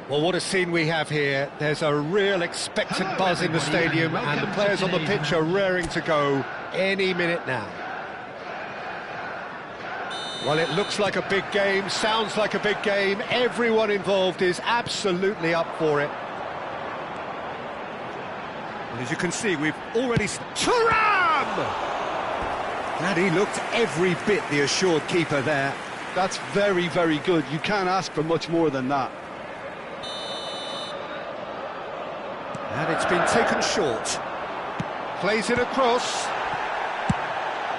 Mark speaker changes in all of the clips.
Speaker 1: Well, what a scene we have here. There's a real expectant buzz in the stadium, and the players on the pitch are raring to go any minute now. Well, it looks like a big game, sounds like a big game. Everyone involved is absolutely up for it. And as you can see, we've already... Thuram! And he looked every bit the assured keeper there.
Speaker 2: That's very, very good. You can't ask for much more than that.
Speaker 1: And it's been taken short. Plays it across.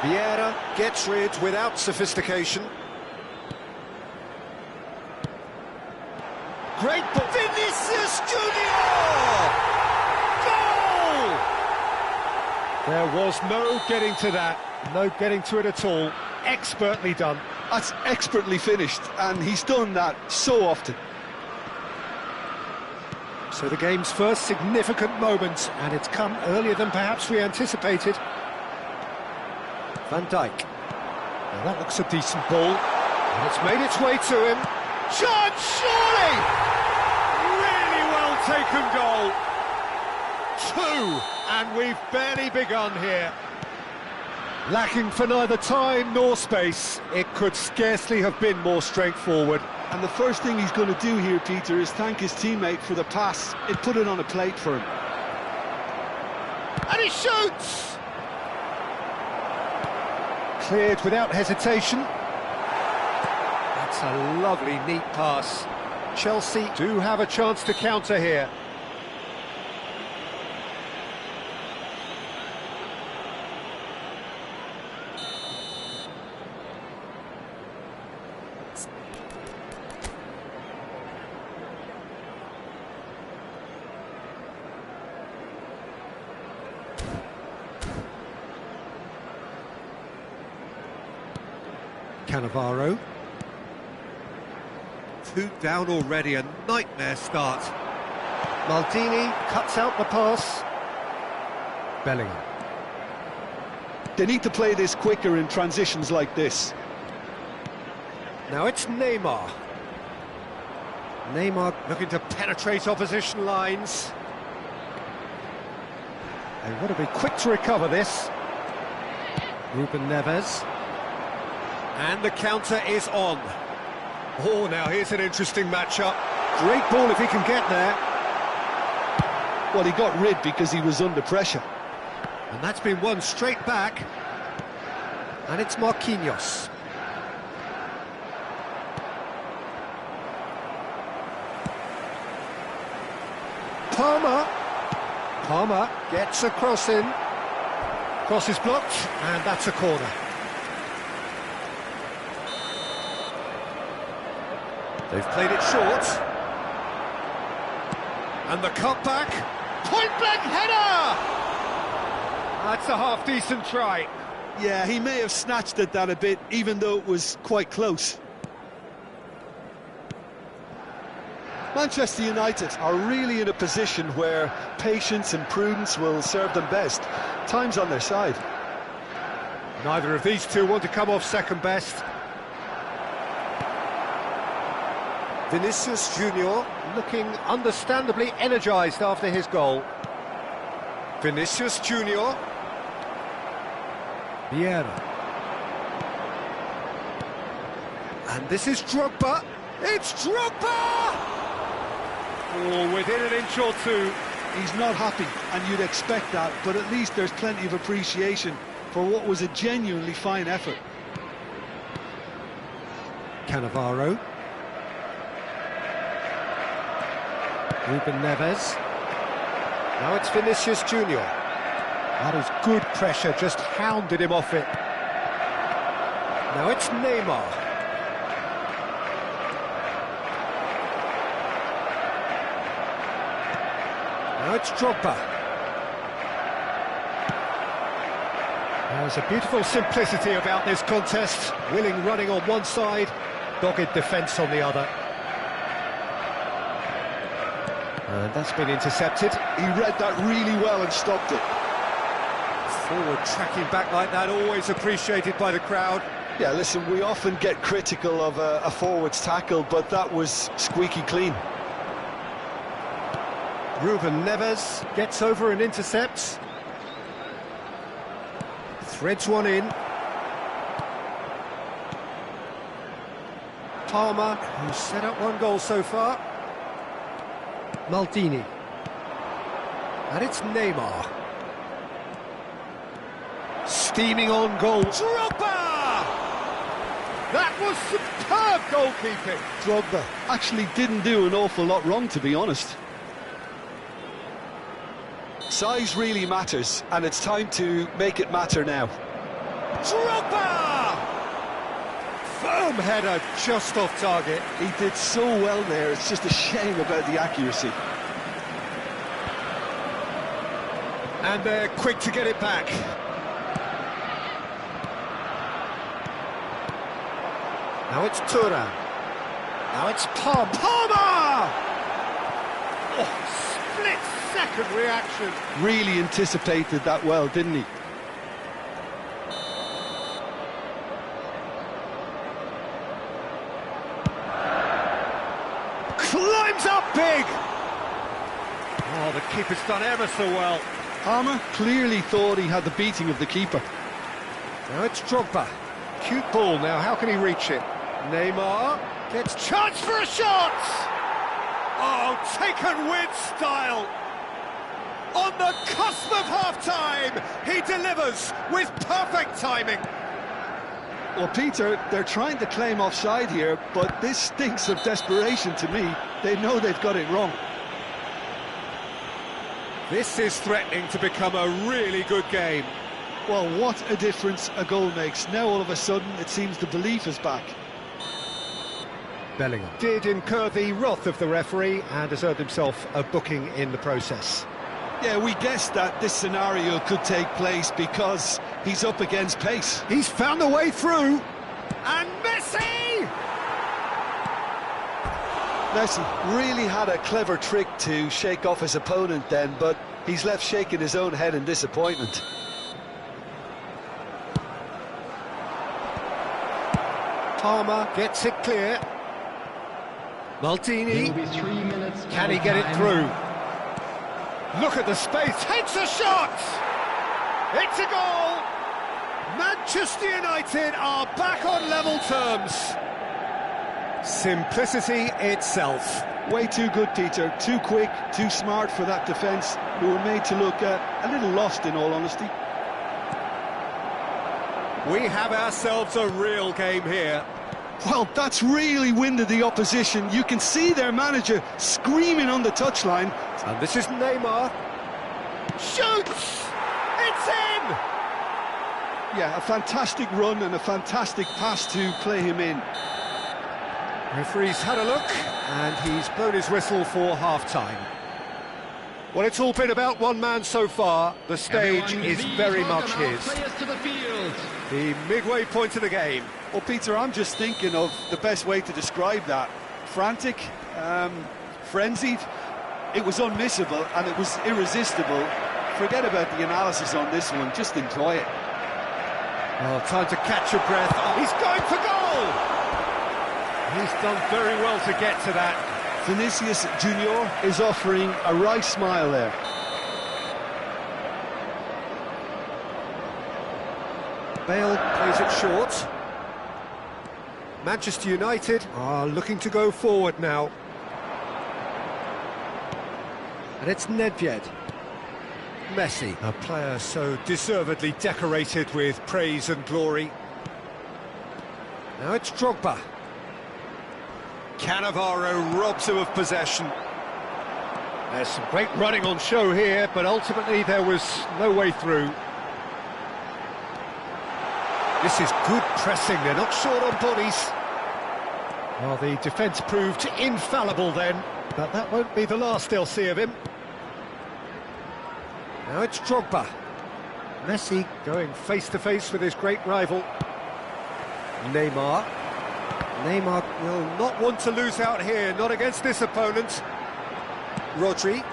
Speaker 1: Vieira gets rid without sophistication. Great ball. Vinicius Junior! Goal! There was no getting to that. No getting to it at all. Expertly done.
Speaker 2: That's expertly finished, and he's done that so often.
Speaker 1: So the game's first significant moment, and it's come earlier than perhaps we anticipated. Van Dijk. Now that looks a decent ball, and it's made its way to him. Chance, surely! Really well taken goal. 2, and we've barely begun here. Lacking for neither time nor space, it could scarcely have been more straightforward.
Speaker 2: And the first thing he's going to do here, Peter, is thank his teammate for the pass. It put it on a plate for him.
Speaker 1: And he shoots! Cleared without hesitation. That's a lovely, neat pass. Chelsea do have a chance to counter here. Cannavaro. 2 down already, a nightmare start. Maldini cuts out the pass. Bellingham.
Speaker 2: They need to play this quicker in transitions like this.
Speaker 1: Now it's Neymar. Neymar looking to penetrate opposition lines. They want to be quick to recover this. Ruben Neves. And the counter is on. Oh, now here's an interesting matchup. Great ball if he can get there.
Speaker 2: Well, he got rid because he was under pressure.
Speaker 1: And that's been won straight back. And it's Marquinhos. Palmer gets a cross in. Cross is blocked, and that's a corner. They've played it short. And the cutback. Point-blank header! That's a half-decent try.
Speaker 2: Yeah, he may have snatched at that a bit, even though it was quite close. Manchester United are really in a position where patience and prudence will serve them best. Time's on their side.
Speaker 1: Neither of these two want to come off second best. Vinicius Junior looking understandably energised after his goal. Vinicius Junior. Vieira. And this is Drogba. It's Drogba! Oh, within an inch or two.
Speaker 2: He's not happy, and you'd expect that, but at least there's plenty of appreciation for what was a genuinely fine effort.
Speaker 1: Cannavaro. Ruben Neves. Now it's Vinicius Junior. That is good pressure, just hounded him off it. Now it's Neymar. Now it's Drogba. There's a beautiful simplicity about this contest. Willing running on one side, dogged defence on the other. And that's been intercepted.
Speaker 2: He read that really well and stopped it.
Speaker 1: Forward tracking back like that, always appreciated by the crowd.
Speaker 2: Yeah, listen, we often get critical of a forward's tackle, but that was squeaky clean.
Speaker 1: Ruben Neves gets over and intercepts. Threads one in. Palmer, who's set up one goal so far. Maldini. And it's Neymar. Steaming on goal. Drogba! That was superb goalkeeping.
Speaker 2: Drogba actually didn't do an awful lot wrong, to be honest. Size really matters, and it's time to make it matter now.
Speaker 1: Drogba! Firm header just off target.
Speaker 2: He did so well there, it's just a shame about the accuracy.
Speaker 1: And they're quick to get it back. Now it's Thuram. Now it's Palmer! Oh, split-second reaction.
Speaker 2: Really anticipated that well, didn't he?
Speaker 1: Climbs up big! Oh, the keeper's done ever so well.
Speaker 2: Palmer clearly thought he had the beating of the keeper.
Speaker 1: Now it's Drogba. Cute ball now, how can he reach it? Neymar gets chance for a shot! Oh, taken with style! On the cusp of half-time, he delivers with perfect timing.
Speaker 2: Well, Peter, they're trying to claim offside here, but this stinks of desperation to me. They know they've got it wrong.
Speaker 1: This is threatening to become a really good game.
Speaker 2: Well, what a difference a goal makes. Now all of a sudden it seems the belief is back.
Speaker 1: Bellingham did incur the wrath of the referee and has earned himself a booking in the process.
Speaker 2: Yeah, we guessed that this scenario could take place because he's up against pace.
Speaker 1: He's found a way through. And Messi!
Speaker 2: Messi really had a clever trick to shake off his opponent then, but he's left shaking his own head in disappointment.
Speaker 1: Palmer gets it clear. Maldini, can he get it through? Look at the space, takes a shot! It's a goal! Manchester United are back on level terms. Simplicity itself.
Speaker 2: Way too good, Peter. Too quick, too smart for that defence, who were made to look a little lost, in all honesty.
Speaker 1: We have ourselves a real game here.
Speaker 2: Well, that's really winded the opposition. You can see their manager screaming on the touchline.
Speaker 1: And this is Neymar. Shoots! It's in!
Speaker 2: Yeah, a fantastic run and a fantastic pass to play him in.
Speaker 1: Referee's had a look, and he's blown his whistle for half-time. Well, it's all been about one man so far. The stage is very much his. The midway point of the game.
Speaker 2: Well, Peter, I'm just thinking of the best way to describe that. Frantic, frenzied. It was unmissable and it was irresistible. Forget about the analysis on this one, just enjoy it.
Speaker 1: Oh, time to catch your breath. Oh, he's going for goal! He's done very well to get to that.
Speaker 2: Vinicius Junior is offering a right smile there.
Speaker 1: Bale plays it short. Manchester United are looking to go forward now. And it's Nedved. Messi, a player so deservedly decorated with praise and glory. Now it's Drogba. Cannavaro robs him of possession. There's some great running on show here, but ultimately there was no way through. This is good pressing, they're not short on bodies. Well, the defence proved infallible then, but that won't be the last they'll see of him. Now it's Drogba. Messi going face-to-face with his great rival. Neymar. Neymar will not want to lose out here, not against this opponent. Rodri.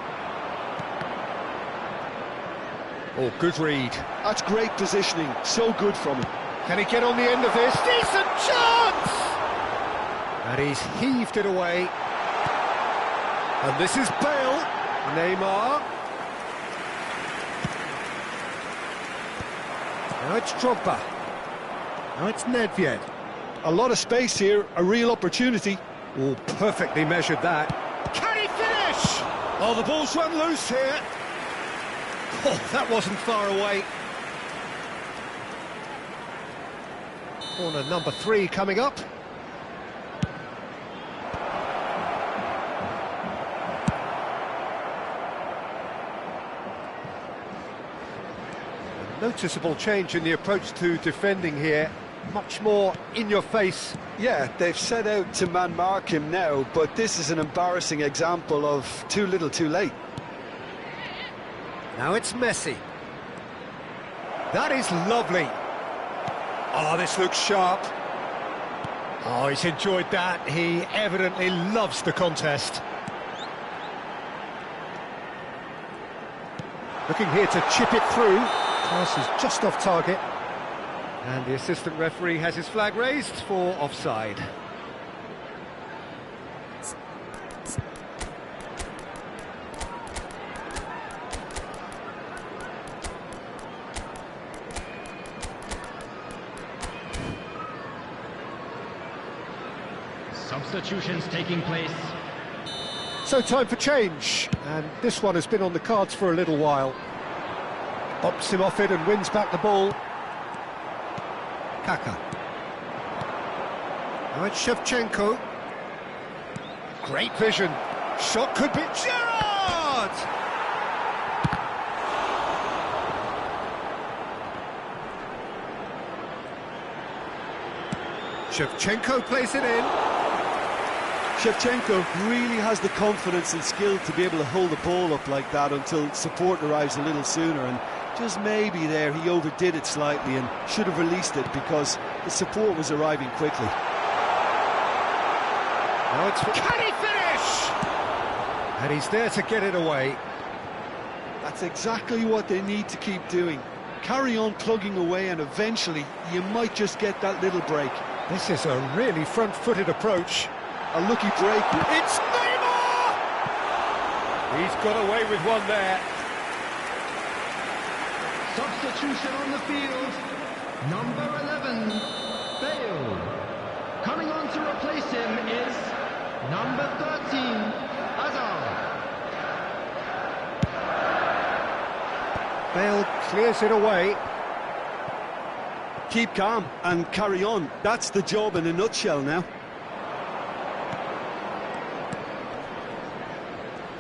Speaker 1: Oh, good read.
Speaker 2: That's great positioning, so good from him.
Speaker 1: Can he get on the end of this? Decent chance! And he's heaved it away. And this is Bale. Neymar. Now it's Drogba. Now it's Nedved.
Speaker 2: A lot of space here, a real opportunity.
Speaker 1: Oh, perfectly measured that. Can he finish? Oh, the ball's run loose here. Oh, that wasn't far away. Corner number 3 coming up. A noticeable change in the approach to defending here. Much more in your face.
Speaker 2: Yeah, they've set out to man-mark him now, but this is an embarrassing example of too little too late.
Speaker 1: Now it's Messi. That is lovely. Oh, this looks sharp. Oh, he's enjoyed that. He evidently loves the contest. Looking here to chip it through. Pass is just off target. And the assistant referee has his flag raised for offside.
Speaker 3: Substitutions taking place.
Speaker 1: So time for change, and this one has been on the cards for a little while. Bops him off it and wins back the ball. Kaka. Now it's Shevchenko. Great vision. Shot could be Gerrard! Shevchenko plays it in.
Speaker 2: Shevchenko really has the confidence and skill to be able to hold the ball up like that until support arrives a little sooner, and just maybe there he overdid it slightly and should have released it because the support was arriving quickly.
Speaker 1: Now it's... Can he finish? And he's there to get it away.
Speaker 2: That's exactly what they need to keep doing. Carry on plugging away and eventually you might just get that little break.
Speaker 1: This is a really front-footed approach.
Speaker 2: A lucky break.
Speaker 1: It's Neymar! He's got away with one there.
Speaker 3: Substitution on the field. Number 11, Bale. Coming on to replace him is number 13, Hazard.
Speaker 1: Bale clears it away.
Speaker 2: Keep calm and carry on. That's the job in a nutshell now.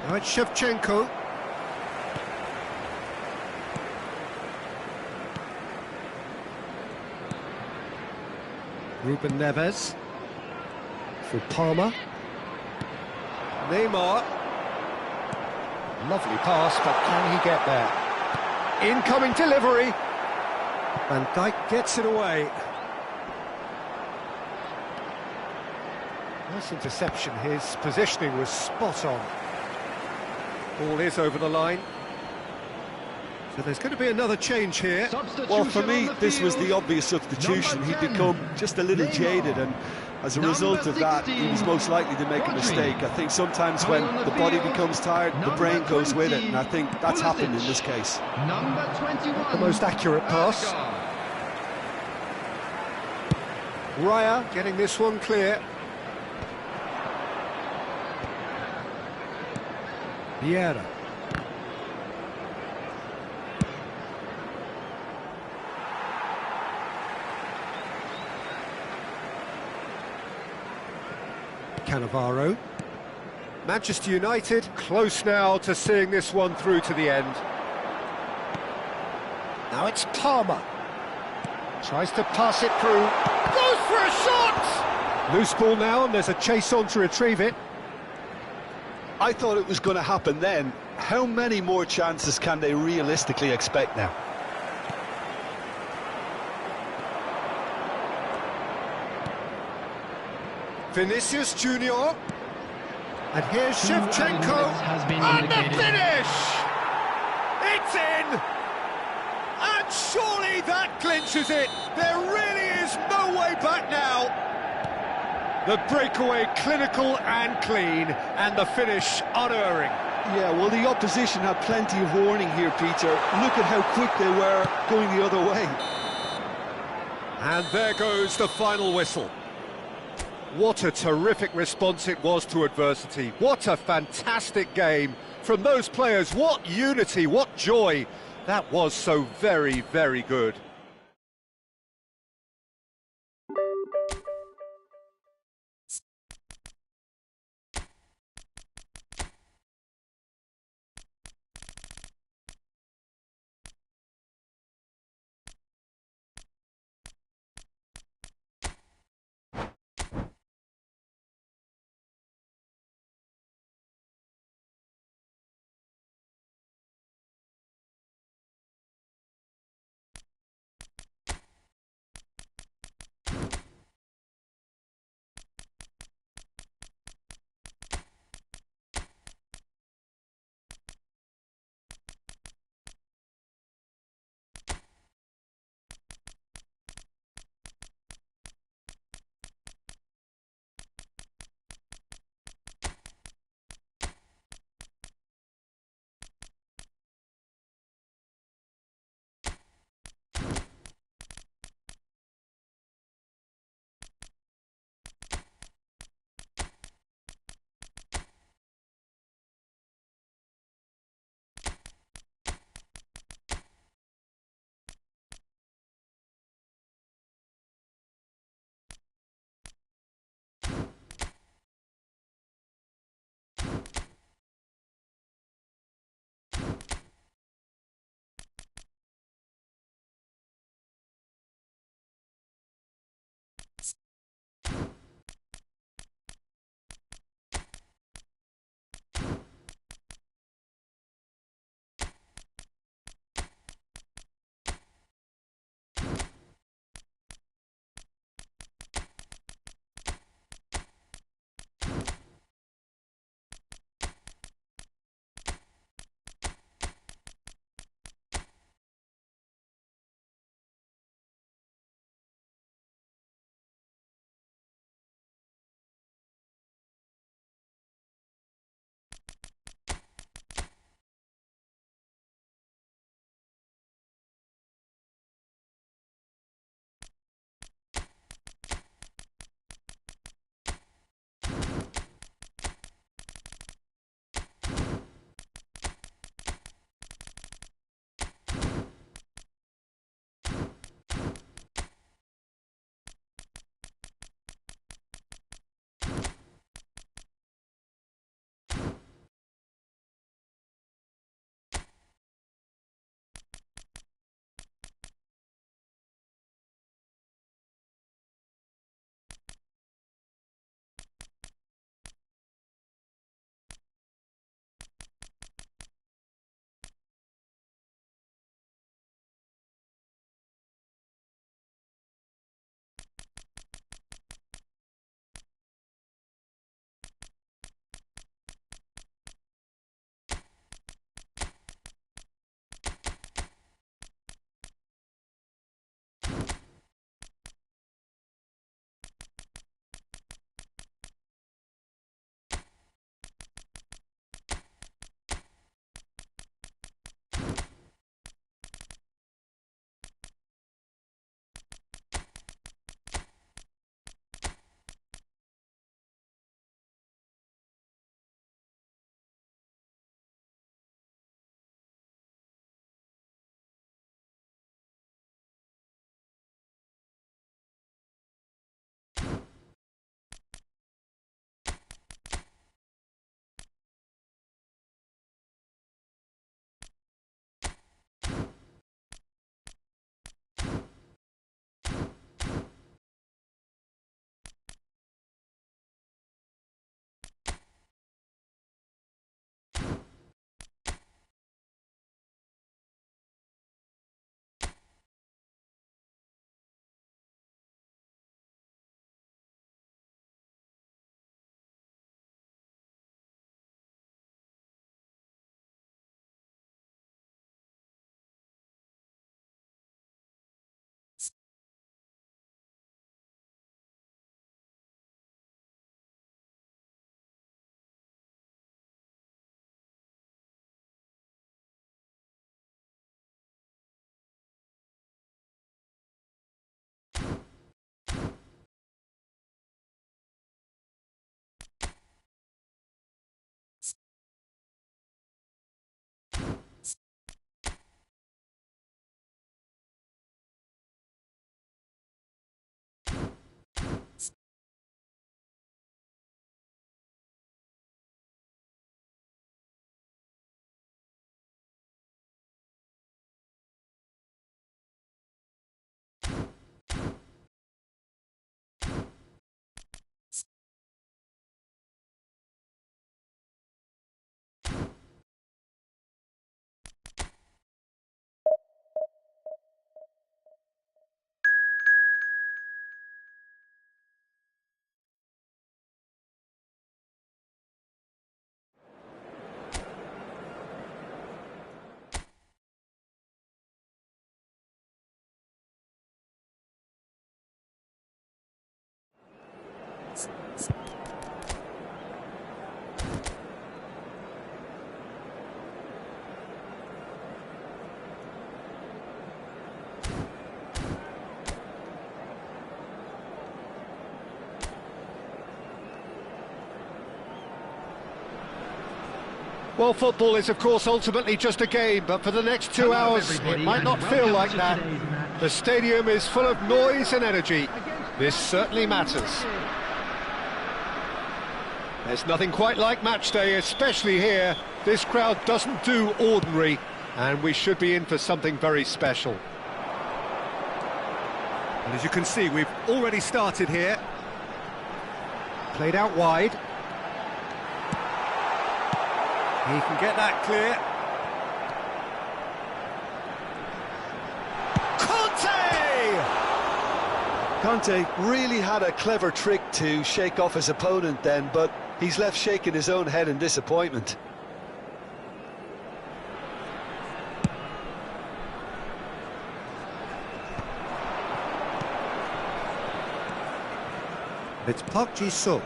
Speaker 1: Now it's Shevchenko. Ruben Neves. For Palmer. Neymar. Lovely pass, but can he get there? Incoming delivery. Van Dijk gets it away. Nice interception. His positioning was spot on. Ball is over the line. So there's going to be another change here.
Speaker 2: Well, for me, this was the obvious substitution. He'd become just a little jaded, and as a result of that, he was most likely to make a mistake. I think sometimes when the body becomes tired, the brain goes with it, and I think that's happened in this case.
Speaker 3: Number 21.
Speaker 1: The most accurate pass. Raya getting this one clear. Vieira. Cannavaro. Manchester United close now to seeing this one through to the end. Now it's Palmer. Tries to pass it through. Goes for a shot! Loose ball now, and there's a chase on to retrieve it.
Speaker 2: I thought it was going to happen then. How many more chances can they realistically expect now?
Speaker 1: Vinicius Junior. And here's Shevchenko.
Speaker 3: Has been
Speaker 1: And the
Speaker 3: indicated.
Speaker 1: finish! It's in! And surely that clinches it. There really is no way back now. The breakaway clinical and clean, and the finish unerring.
Speaker 2: Yeah, well, the opposition had plenty of warning here, Peter. Look at how quick they were going the other way.
Speaker 1: And there goes the final whistle. What a terrific response it was to adversity. What a fantastic game from those players. What unity, what joy. That was so very, very good. Well, football is, of course, ultimately just a game, but for the next 2 hours, it might not feel like that. The stadium is full of noise and energy. This certainly matters. There's nothing quite like match day, especially here. This crowd doesn't do ordinary, and we should be in for something very special. And as you can see, we've already started here. Played out wide. He can get that clear.
Speaker 2: Conte really had a clever trick to shake off his opponent then, but he's left shaking his own head in disappointment.
Speaker 1: It's Park Ji-sung.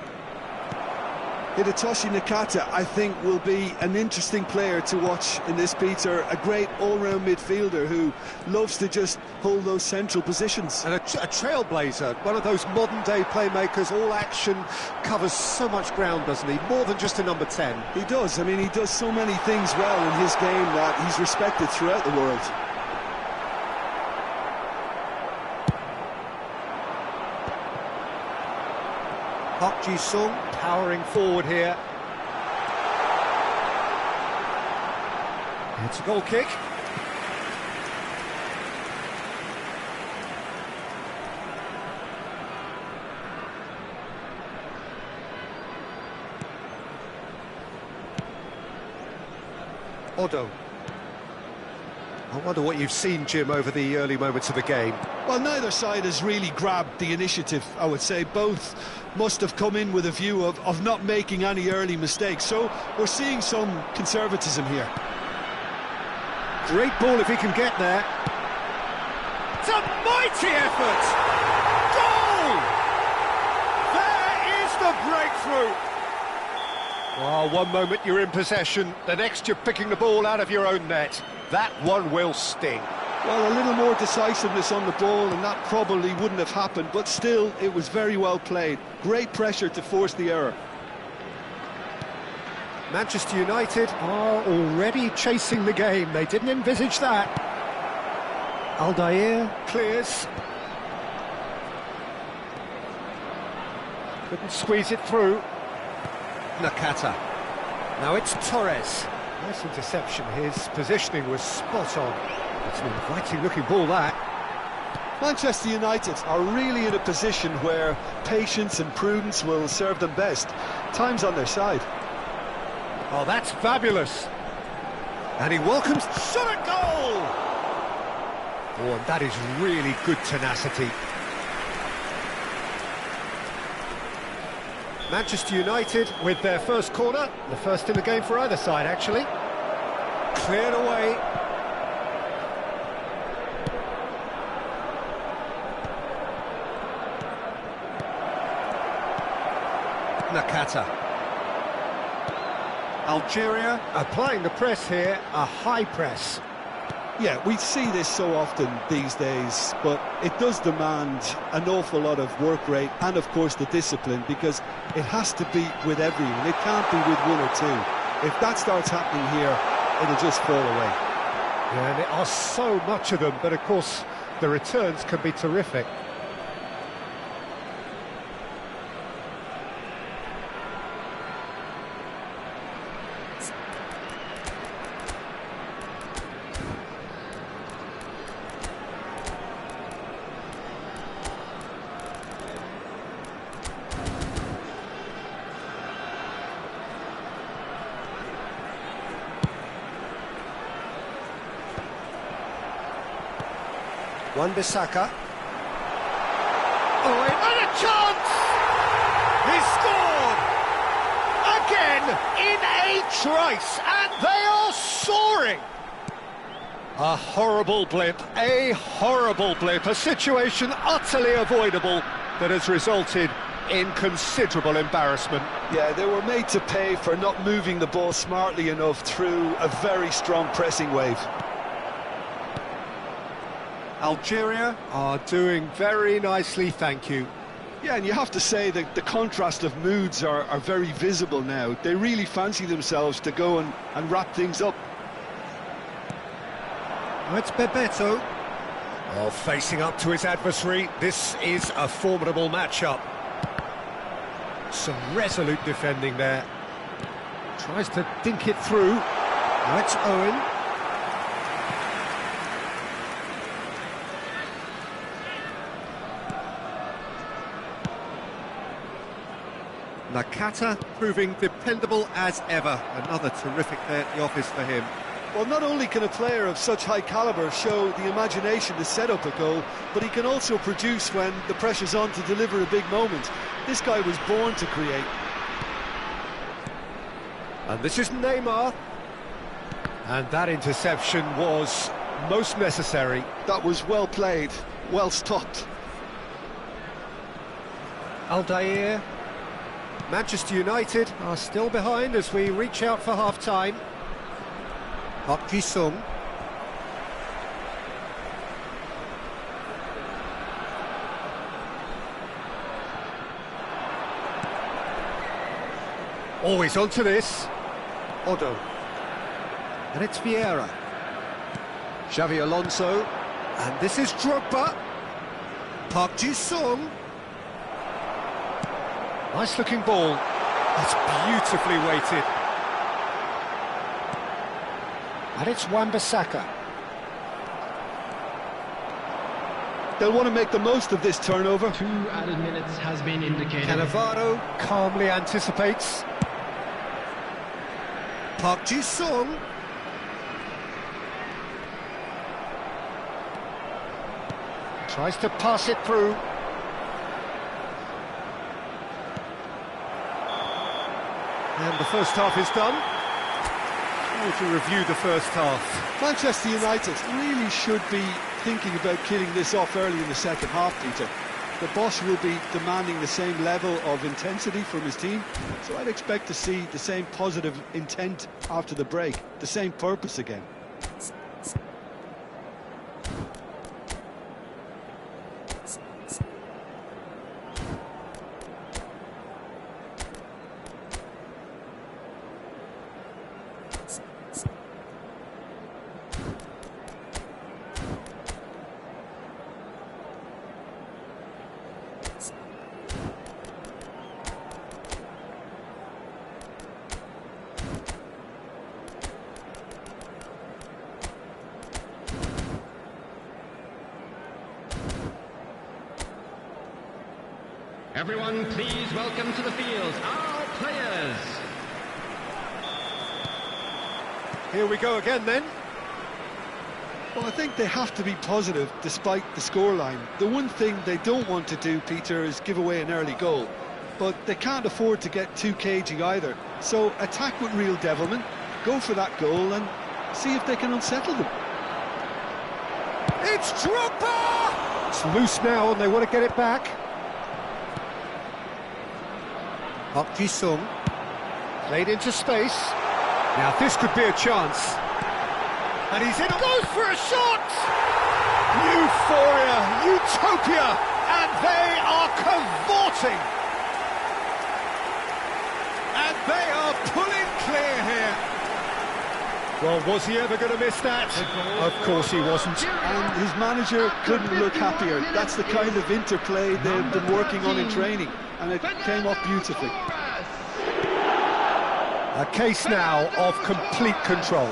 Speaker 2: Hidetoshi Nakata, I think, will be an interesting player to watch in this, Peter. A great all-round midfielder who loves to just hold those central positions.
Speaker 1: And a trailblazer, one of those modern-day playmakers, all action, covers so much ground, doesn't he? More than just a number 10.
Speaker 2: He does. I mean, he does so many things well in his game that he's respected throughout the world.
Speaker 1: Park Ji-sung powering forward here. It's a goal kick. Odo. I wonder what you've seen, Jim, over the early moments of the game.
Speaker 2: Well, neither side has really grabbed the initiative, I would say. Both must have come in with a view of not making any early mistakes. So we're seeing some conservatism here.
Speaker 1: Great ball if he can get there. It's a mighty effort! Goal! There is the breakthrough! Well, one moment you're in possession, the next you're picking the ball out of your own net. That one will sting.
Speaker 2: Well, a little more decisiveness on the ball and that probably wouldn't have happened, but still, it was very well played. Great pressure to force the error.
Speaker 1: Manchester United are already chasing the game. They didn't envisage that. Aldair clears. Couldn't squeeze it through. Nakata. Now it's Torres. Nice interception. His positioning was spot on. It's an inviting looking ball, that.
Speaker 2: Manchester United are really in a position where patience and prudence will serve them best. Time's on their side.
Speaker 1: Oh, that's fabulous. And he welcomes shot at goal! Oh, and that is really good tenacity. Manchester United with their first corner, the first in the game for either side, actually. Cleared away. Nakata. Algeria applying the press here, a high press.
Speaker 2: Yeah, we see this so often these days, but it does demand an awful lot of work rate and, of course, the discipline, because it has to be with everyone. It can't be with one or two. If that starts happening here, it'll just fall away.
Speaker 1: Yeah, and there are so much of them, but, of course, the returns can be terrific. Wan-Bissaka. Oh, and a chance! He scored! Again, in a trice, and they are soaring! A horrible blip, a situation utterly avoidable that has resulted in considerable embarrassment.
Speaker 2: Yeah, they were made to pay for not moving the ball smartly enough through a very strong pressing wave.
Speaker 1: Algeria are doing very nicely, thank you.
Speaker 2: Yeah, and you have to say that the contrast of moods are very visible now. They really fancy themselves to go and wrap things up.
Speaker 1: It's Bebeto. Oh, facing up to his adversary. This is a formidable matchup. Some resolute defending there. Tries to dink it through. Now it's Owen. Nakata proving dependable as ever. Another terrific day at the office for him.
Speaker 2: Well, not only can a player of such high calibre show the imagination to set up a goal, but he can also produce when the pressure's on to deliver a big moment. This guy was born to create.
Speaker 1: And this is Neymar. And that interception was most necessary.
Speaker 2: That was well played, well stopped.
Speaker 1: Aldair. Manchester United are still behind as we reach out for half-time. Park Ji-sung. Always onto this. Odo. And it's Vieira. Xavi Alonso. And this is Drogba. Park Ji-sung. Nice looking ball. That's beautifully weighted. And it's Wan-Bissaka.
Speaker 2: They'll want to make the most of this turnover.
Speaker 3: 2 added minutes has been indicated.
Speaker 1: Cannavaro calmly anticipates. Park Ji-sung. Tries to pass it through. And the first half is done. To review the first half.
Speaker 2: Manchester United really should be thinking about killing this off early in the second half, Peter. The boss will be demanding the same level of intensity from his team, so I'd expect to see the same positive intent after the break, the same purpose again.
Speaker 3: Everyone, please welcome to the field our players.
Speaker 1: Here we go again then.
Speaker 2: Well, I think they have to be positive despite the scoreline. The one thing they don't want to do, Peter, is give away an early goal. But they can't afford to get too cagey either. So attack with real devilment, go for that goal and see if they can unsettle them.
Speaker 1: It's Drogba! It's loose now and they want to get it back. Park Ji-sung. Played into space. Now this could be a chance. And he's in. Goes for a shot! Euphoria, utopia, and they are cavorting. And they are pulling clear here. Well, was he ever going to miss that? Of course he wasn't.
Speaker 2: And his manager couldn't look happier. That's the kind of interplay they've been working on in training, and it came off beautifully.
Speaker 1: A case now of complete control.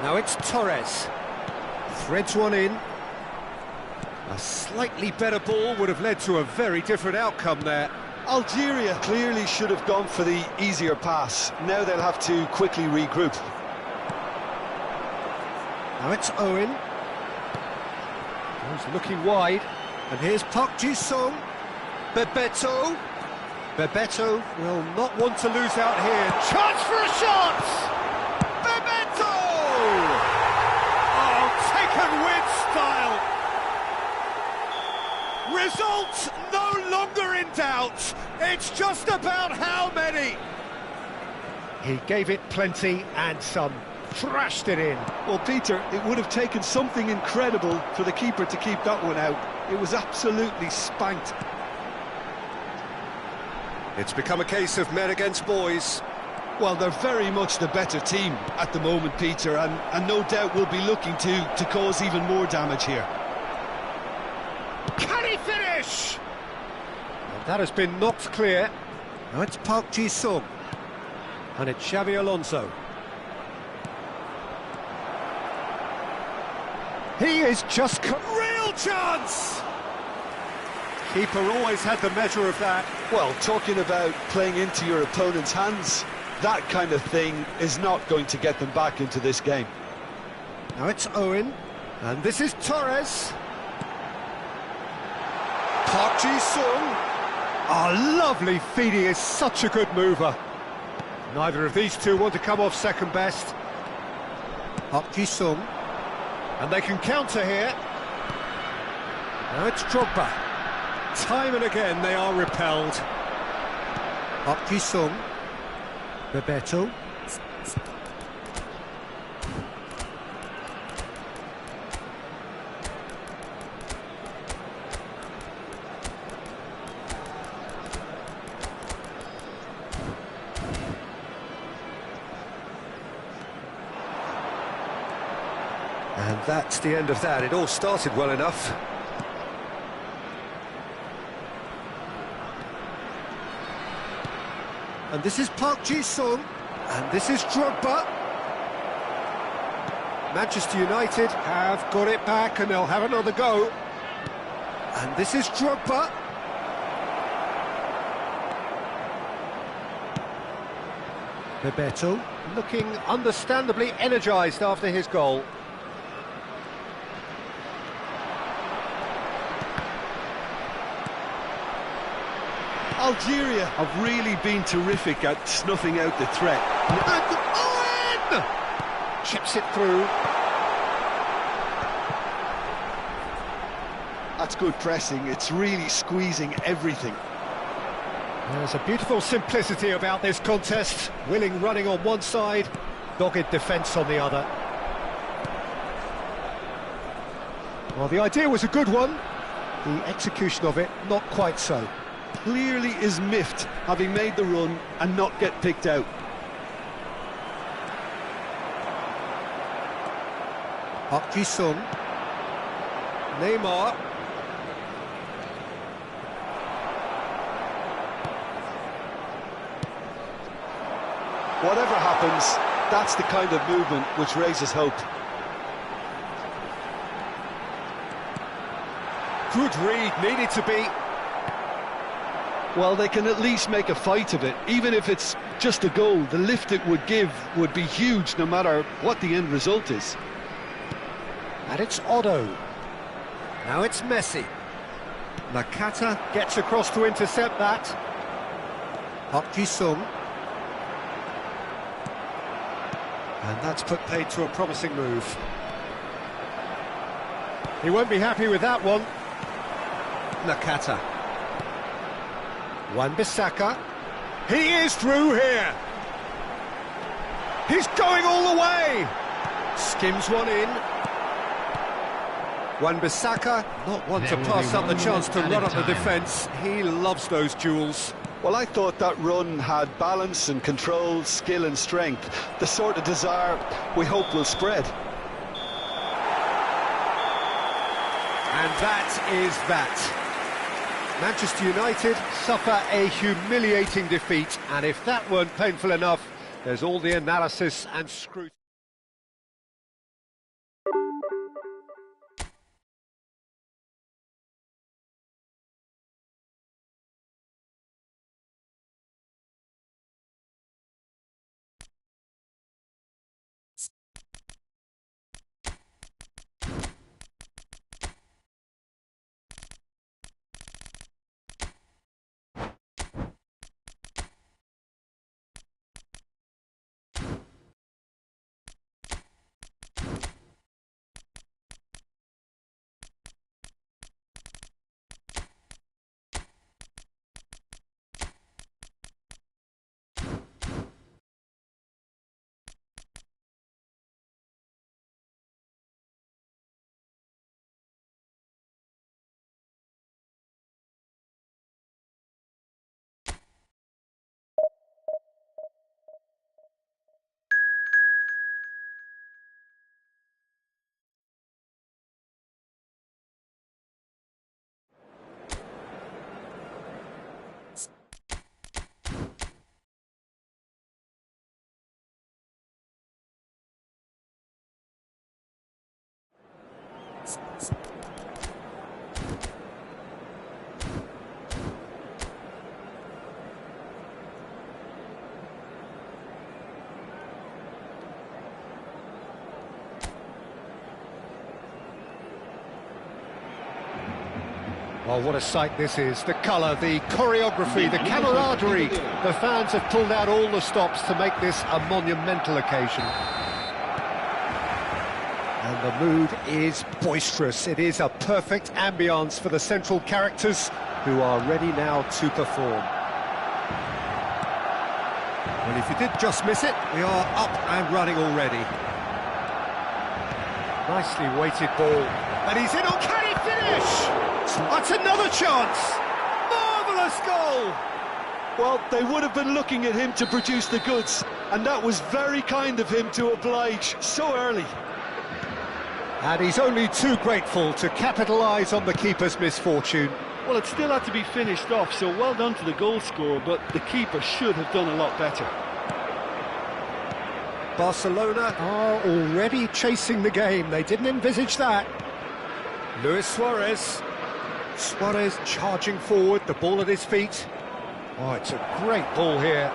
Speaker 1: Now it's Torres. Threads one in. A slightly better ball would have led to a very different outcome there.
Speaker 2: Algeria clearly should have gone for the easier pass. Now they'll have to quickly regroup.
Speaker 1: Now it's Owen. He's looking wide. And here's Park Ji-sung. Bebeto. Bebeto will not want to lose out here. Chance for a shot! Bebeto! Oh, taken with style. Result no longer in doubt. It's just about how many. He gave it plenty and some. Thrashed it in.
Speaker 2: Well, Peter, it would have taken something incredible for the keeper to keep that one out. It was absolutely spanked.
Speaker 1: It's become a case of men against boys.
Speaker 2: Well, they're very much the better team at the moment, Peter, and no doubt will be looking to cause even more damage here.
Speaker 1: Can he finish? And that has been knocked clear. Now it's Park Ji-sung. And it's Xabi Alonso. He is just... Real chance! Keeper always had the measure of that.
Speaker 2: Well, talking about playing into your opponent's hands, that kind of thing is not going to get them back into this game.
Speaker 1: Now it's Owen, and this is Torres. Park Ji-sung. Oh, lovely feed, he is such a good mover. Neither of these two want to come off second best. Park Ji-sung. And they can counter here. Now it's Drogba. Time and again they are repelled. Park Ji-sung. Bebeto. And that's the end of that. It all started well enough. And this is Park Ji-sung. And this is Drogba. Manchester United have got it back and they'll have another go. And this is Drogba. Bebeto looking understandably energised after his goal.
Speaker 2: Algeria have really been terrific at snuffing out the threat.
Speaker 1: And Owen! Chips it through.
Speaker 2: That's good pressing, it's really squeezing everything.
Speaker 1: There's a beautiful simplicity about this contest. Willing running on one side, dogged defence on the other. Well, the idea was a good one. The execution of it, not quite so.
Speaker 2: Clearly is miffed, having made the run and not get picked out.
Speaker 1: Park Ji-sung. Neymar.
Speaker 2: Whatever happens, that's the kind of movement which raises hope.
Speaker 1: Good read, needed to be.
Speaker 2: Well, they can at least make a fight of it. Even if it's just a goal, the lift it would give would be huge no matter what the end result is.
Speaker 1: And it's Otto. Now it's Messi. Nakata gets across to intercept that. Park Ji-sung. And that's put paid to a promising move. He won't be happy with that one. Nakata. Wan-Bissaka. He is through here. He's going all the way. Skims one in. Wan-Bissaka, not one to pass up the chance to run up the defence. He loves those duels.
Speaker 2: Well, I thought that run had balance and control, skill and strength. The sort of desire we hope will spread.
Speaker 1: And that is that. Manchester United suffer a humiliating defeat, and if that weren't painful enough, there's all the analysis and scrutiny. Well, what a sight this is. The colour, the choreography, the camaraderie. The fans have pulled out all the stops to make this a monumental occasion. And the mood is boisterous. It is a perfect ambience for the central characters who are ready now to perform. Well, if you did just miss it, we are up and running already. Nicely weighted ball. And he's in. Can he finish? That's another chance! Marvellous goal!
Speaker 2: Well, they would have been looking at him to produce the goods, and that was very kind of him to oblige so early.
Speaker 1: And he's only too grateful to capitalise on the keeper's misfortune.
Speaker 2: Well, it still had to be finished off, so well done to the goal scorer, but the keeper should have done a lot better.
Speaker 1: Barcelona are already chasing the game. They didn't envisage that. Luis Suarez. Suarez charging forward, the ball at his feet. Oh, it's a great ball here.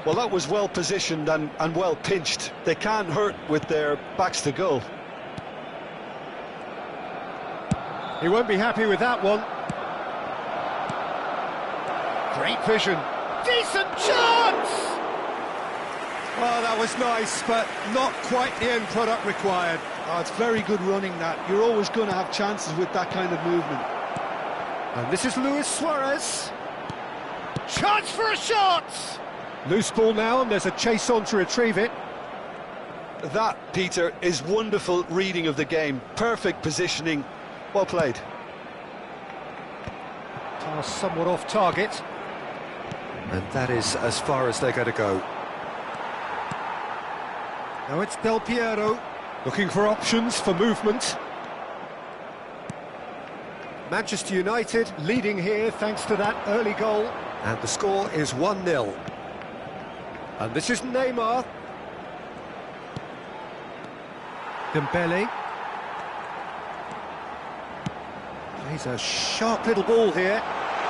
Speaker 2: Well, that was well positioned and well pinched. They can't hurt with their backs to goal.
Speaker 1: He won't be happy with that one. Great vision. Decent chance! Oh, that was nice, but not quite the end product required.
Speaker 2: Oh, it's very good running, that. You're always going to have chances with that kind of movement.
Speaker 1: And this is Luis Suarez. Chance for a shot! Loose ball now, and there's a chase on to retrieve it.
Speaker 2: That, Peter, is wonderful reading of the game. Perfect positioning. Well played.
Speaker 1: Pass somewhat off target. And that is as far as they're going to go. Now it's Del Piero, looking for options for movement. Manchester United leading here thanks to that early goal. And the score is 1-0. And this is Neymar. Dembele. Plays a sharp little ball here.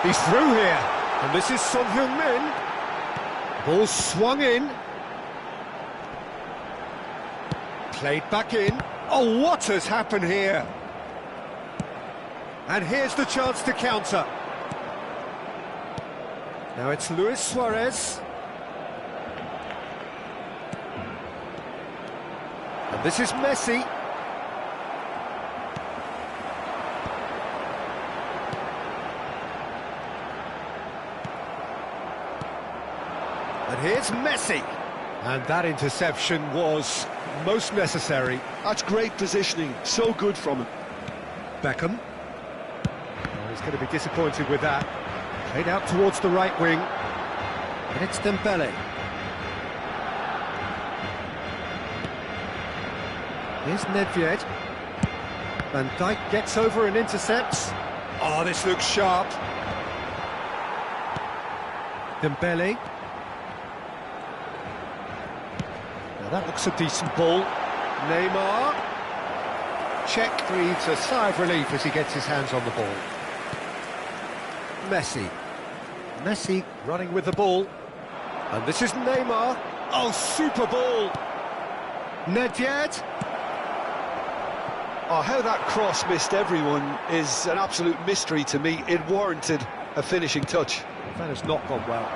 Speaker 1: He's through here. And this is Son Heung-min. Ball swung in. Played back in. Oh, what has happened here? And here's the chance to counter. Now it's Luis Suarez. And this is Messi. And here's Messi. And that interception was most necessary.
Speaker 2: That's great positioning, so good from him.
Speaker 1: Beckham. Oh, he's going to be disappointed with that. Played out towards the right wing. And it's Dembele. Here's Nedved. Van Dijk gets over and intercepts. Oh, this looks sharp. Dembele. Now that looks a decent ball. Neymar. Check, breathes a sigh of relief as he gets his hands on the ball. Messi. Messi running with the ball. And this is Neymar. Oh, super ball. Nedved.
Speaker 2: Oh, how that cross missed everyone is an absolute mystery to me. It warranted a finishing touch.
Speaker 1: That has not gone well.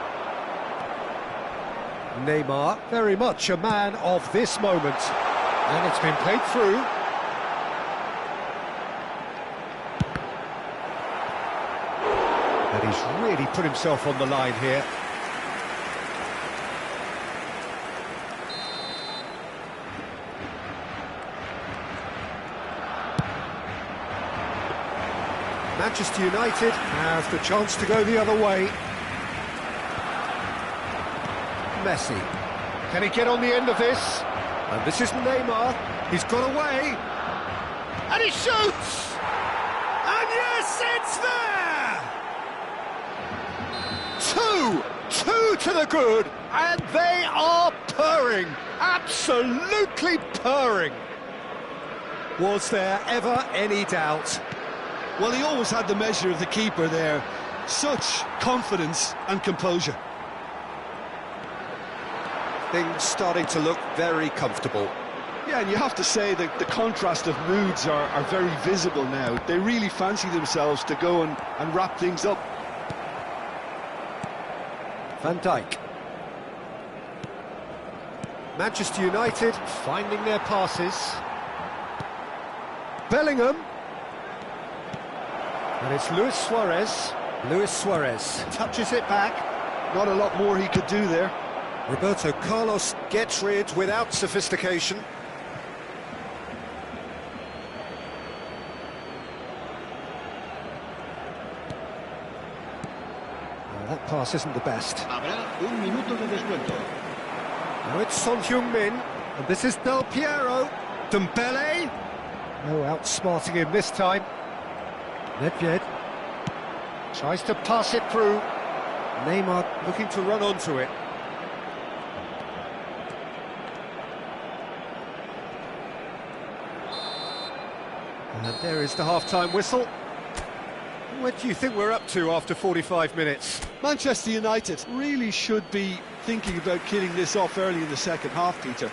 Speaker 1: Neymar, very much a man of this moment. And it's been played through. And he's really put himself on the line here. Manchester United have the chance to go the other way. Messi. Can he get on the end of this? And this is Neymar. He's got away. And he shoots! And yes, it's there! Two to the good, and they are purring. Absolutely purring. Was there ever any doubt?
Speaker 2: Well, he always had the measure of the keeper there. Such confidence and composure.
Speaker 1: Things starting to look very comfortable.
Speaker 2: Yeah, Yeah, and you have to say that the contrast of moods are very visible now. They really fancy themselves to go and wrap things up.
Speaker 1: Van Dijk. Manchester United finding their passes. Bellingham. And it's Luis Suarez. Luis Suarez touches it back.
Speaker 2: Not a lot more he could do there.
Speaker 1: Roberto Carlos gets rid without sophistication. Well, that pass isn't the best.
Speaker 3: Habrá un minuto de descuento.
Speaker 1: Now it's Son Heung-min, and this is Del Piero. Dembele. No outsmarting him this time. Nedved tries to pass it through. Neymar looking to run onto it. And there is the half-time whistle. What do you think we're up to after 45 minutes?
Speaker 2: Manchester United really should be thinking about killing this off early in the second half, Peter.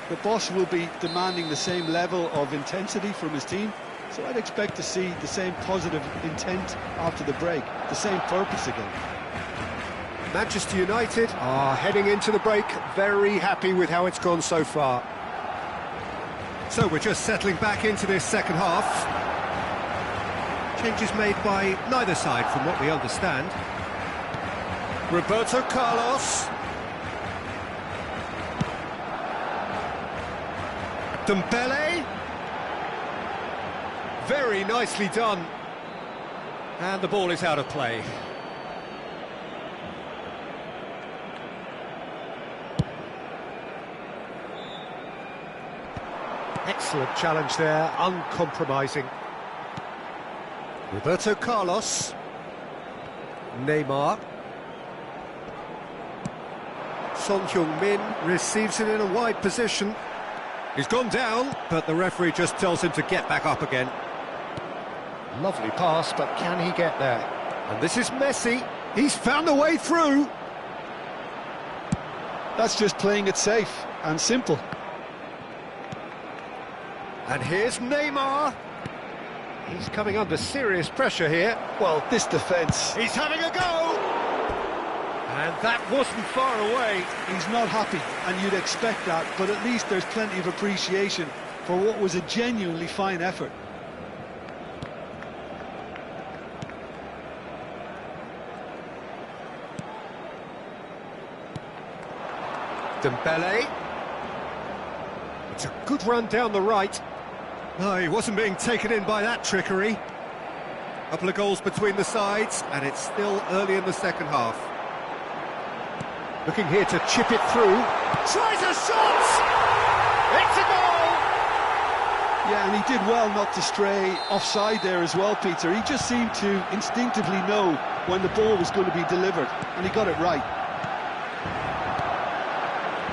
Speaker 2: The boss will be demanding the same level of intensity from his team, so I'd expect to see the same positive intent after the break, the same purpose again.
Speaker 1: Manchester United are heading into the break, very happy with how it's gone so far. So we're just settling back into this second half. Changes made by neither side from what we understand. Roberto Carlos. Dembele. Very nicely done. And the ball is out of play. Excellent challenge there, uncompromising. Roberto Carlos. Neymar. Son Heung-min receives it in a wide position. He's gone down, but the referee just tells him to get back up again. Lovely pass, but can he get there? And this is Messi. He's found a way through.
Speaker 2: That's just playing it safe and simple.
Speaker 1: And here's Neymar. He's coming under serious pressure here.
Speaker 2: Well, this defence...
Speaker 1: He's having a go! And that wasn't far away.
Speaker 2: He's not happy, and you'd expect that, but at least there's plenty of appreciation for what was a genuinely fine effort.
Speaker 1: Dembele. It's a good run down the right. No, he wasn't being taken in by that trickery. Couple of goals between the sides, and it's still early in the second half. Looking here to chip it through. Tries a shot! It's a goal!
Speaker 2: Yeah, and he did well not to stray offside there as well, Peter. He just seemed to instinctively know when the ball was going to be delivered, and he got it right.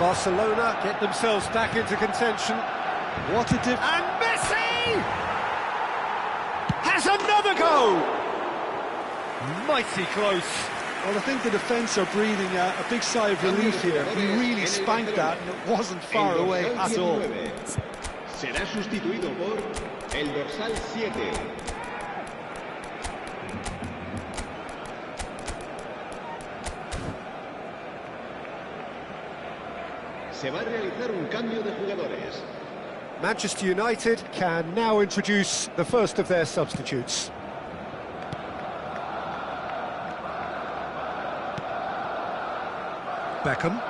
Speaker 1: Barcelona get themselves back into contention.
Speaker 2: What a difference.
Speaker 1: And Messi has another go! Mighty close.
Speaker 2: Well, I think the defence are breathing a big sigh of relief here. He really spanked that, and it wasn't far away at all.
Speaker 3: Será sustituido por el dorsal 7. Se va a realizar un cambio de jugadores.
Speaker 1: Manchester United can now introduce the first of their substitutes. Beckham.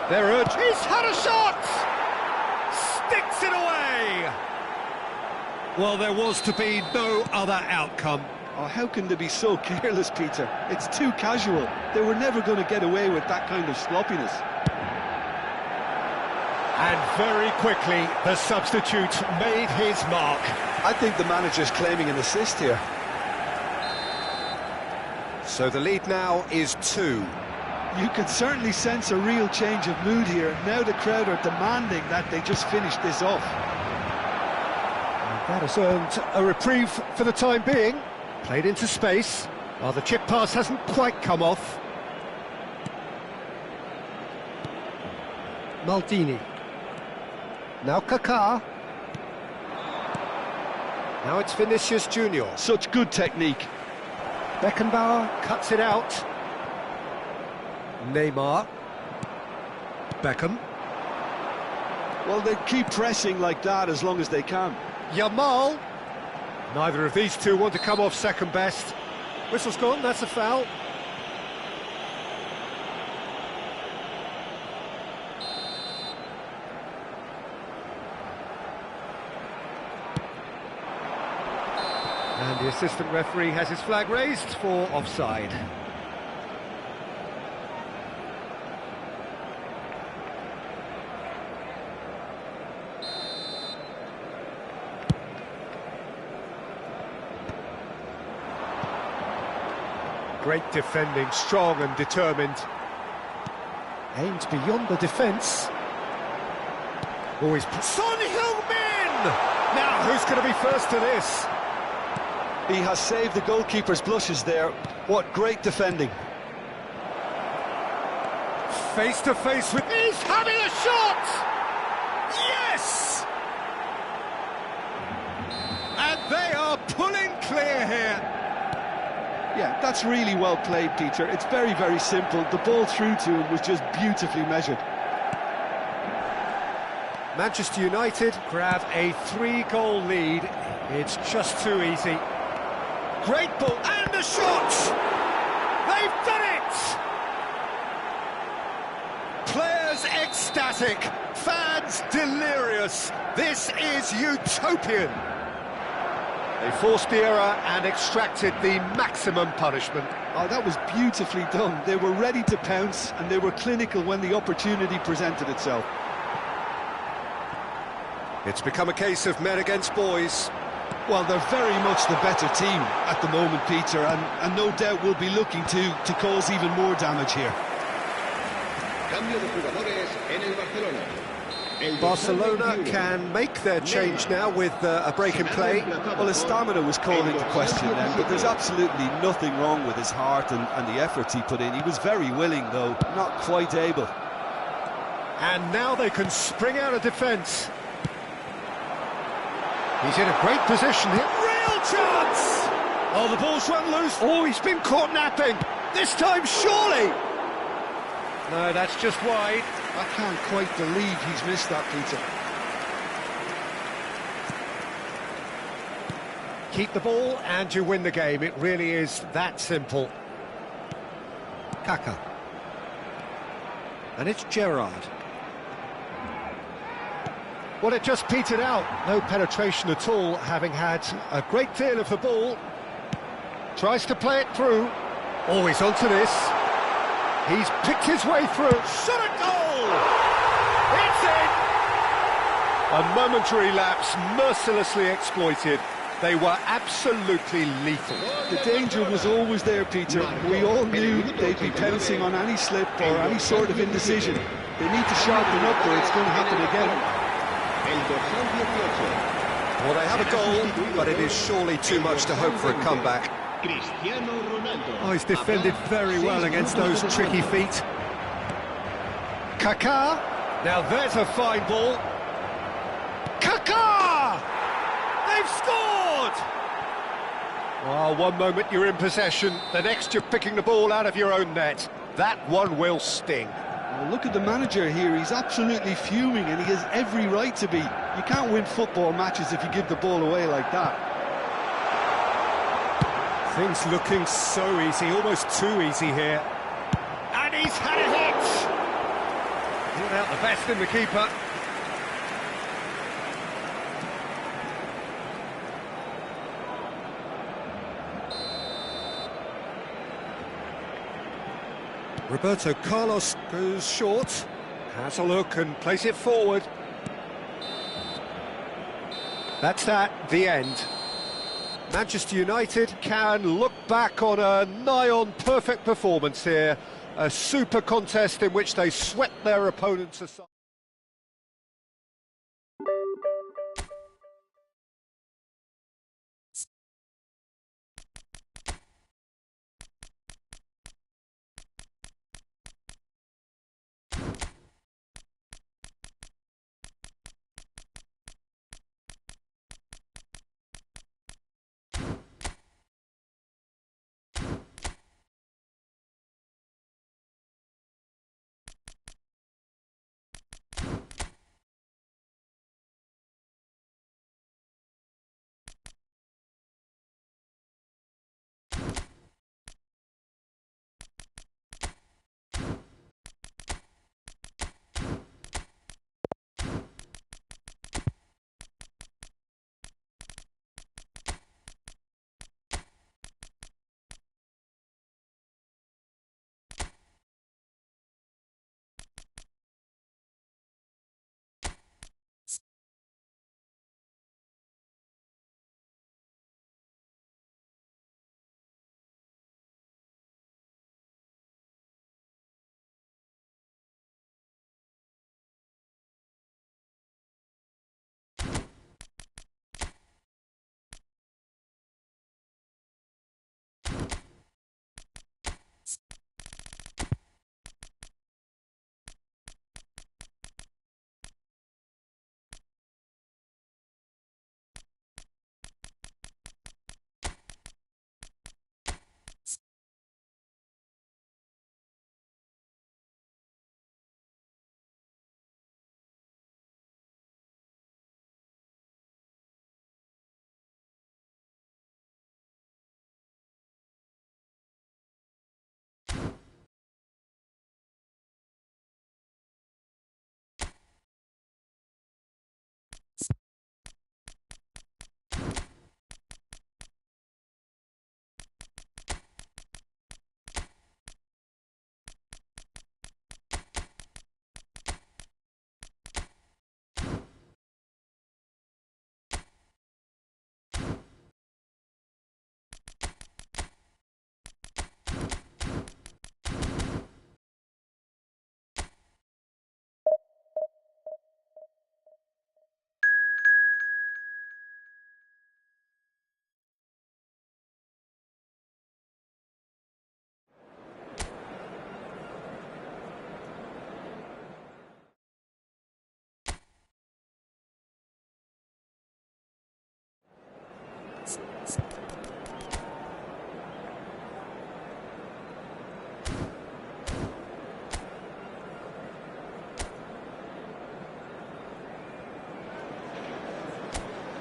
Speaker 1: They're urged. He's had a shot! Sticks it away! Well, there was to be no other outcome.
Speaker 2: Oh, how can they be so careless, Peter? It's too casual. They were never going to get away with that kind of sloppiness.
Speaker 1: And very quickly, the substitute made his mark.
Speaker 2: I think the manager's claiming an assist here.
Speaker 1: So the lead now is 2.
Speaker 2: You can certainly sense a real change of mood here. Now the crowd are demanding that they just finish this off.
Speaker 1: And that has earned a reprieve for the time being. Played into space. Well, the chip pass hasn't quite come off. Maldini. Now Kaká. Now it's Vinicius Junior.
Speaker 2: Such good technique.
Speaker 1: Beckenbauer cuts it out. Neymar. Beckham.
Speaker 2: Well, they keep pressing like that as long as they can.
Speaker 1: Yamal. Neither of these two want to come off second best. Whistle's gone, that's a foul. And the assistant referee has his flag raised for offside. Great defending, strong and determined. Aimed beyond the defence. Always Son Heung-min! Now, who's going to be first to this?
Speaker 2: He has saved the goalkeeper's blushes there. What great defending.
Speaker 1: Face to face with... He's having a shot! Yes! And they are pulling clear here.
Speaker 2: Yeah, that's really well played, Peter. It's very, very simple. The ball through to him was just beautifully measured.
Speaker 1: Manchester United grab a 3-goal lead. It's just too easy. Great ball, and a shot! They've done it! Players ecstatic, fans delirious. This is utopian. They forced the error and extracted the maximum punishment.
Speaker 2: Oh, that was beautifully done. They were ready to pounce, and they were clinical when the opportunity presented itself.
Speaker 1: It's become a case of men against boys.
Speaker 2: Well, they're very much the better team at the moment, Peter, and no doubt will be looking to cause even more damage here.
Speaker 3: Cambio de jugadores en el Barcelona.
Speaker 1: Barcelona can make their change now with a break in play.
Speaker 2: Well, his stamina was called into question then, but there's absolutely nothing wrong with his heart and the efforts he put in. He was very willing, though, not quite able.
Speaker 1: And now they can spring out of defence. He's in a great position here. Real chance! Oh, the ball's run loose. Oh, he's been caught napping. This time, surely. No, that's just wide.
Speaker 2: I can't quite believe he's missed that, Peter.
Speaker 1: Keep the ball and you win the game. It really is that simple. Kaká. And it's Gerrard. Well, it just petered out. No penetration at all, having had a great deal of the ball. Tries to play it through. Always onto this. He's picked his way through. Shot a goal! It's in! A momentary lapse, mercilessly exploited. They were absolutely lethal.
Speaker 2: The danger was always there, Peter. We all knew they'd be pouncing on any slip or any sort of indecision. They need to sharpen up or it's going to happen again.
Speaker 1: Well, they have a goal, but it is surely too much to hope for a comeback. Oh, he's defended very well against those tricky feet. Kaká. Now there's a fine ball. Kaká! They've scored! Oh, one moment you're in possession, the next you're picking the ball out of your own net. That one will sting.
Speaker 2: Well, look at the manager here. He's absolutely fuming, and he has every right to be. You can't win football matches if you give the ball away like that.
Speaker 1: Things looking so easy, almost too easy here. And he's had a hit! Brought out the best in the keeper. Roberto Carlos goes short, has a look and plays it forward. That's the end. Manchester United can look back on a nigh-on perfect performance here. A super contest in which they swept their opponents aside.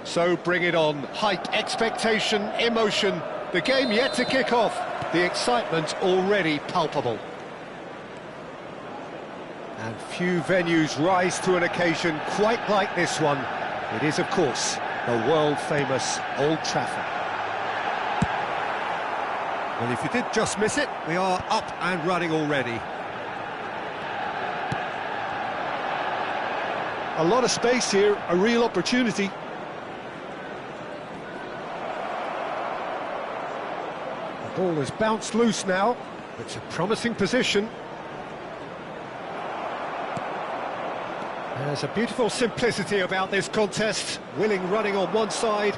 Speaker 1: So bring it on. Hype, expectation, emotion. The game yet to kick off. The excitement already palpable. And few venues rise to an occasion quite like this one. It is, of course, the world-famous Old Trafford. Well, if you did just miss it, we are up and running already.
Speaker 2: A lot of space here, a real opportunity.
Speaker 1: The ball has bounced loose now. It's a promising position. There's a beautiful simplicity about this contest. Willing running on one side,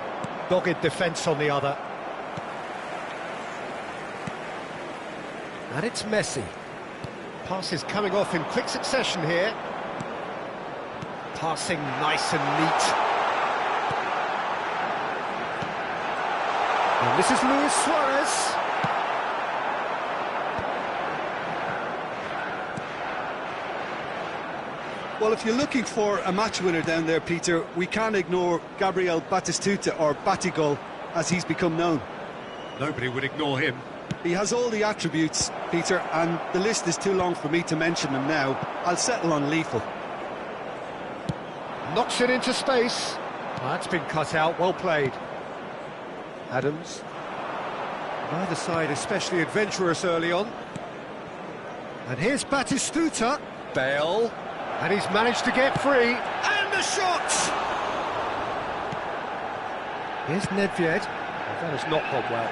Speaker 1: dogged defence on the other. And it's Messi. Passes coming off in quick succession here. Passing nice and neat. And this is Luis Suarez.
Speaker 2: Well, if you're looking for a match winner down there, Peter, we can't ignore Gabriel Batistuta, or Batigol, as he's become known.
Speaker 1: Nobody would ignore him.
Speaker 2: He has all the attributes, Peter, and the list is too long for me to mention them now. I'll settle on lethal.
Speaker 1: Knocks it into space. That's been cut out, well played. Adams. Neither side especially adventurous early on. And here's Batistuta. Bale. And he's managed to get free. And the shot! Here's Nedved. Oh, that has not gone well.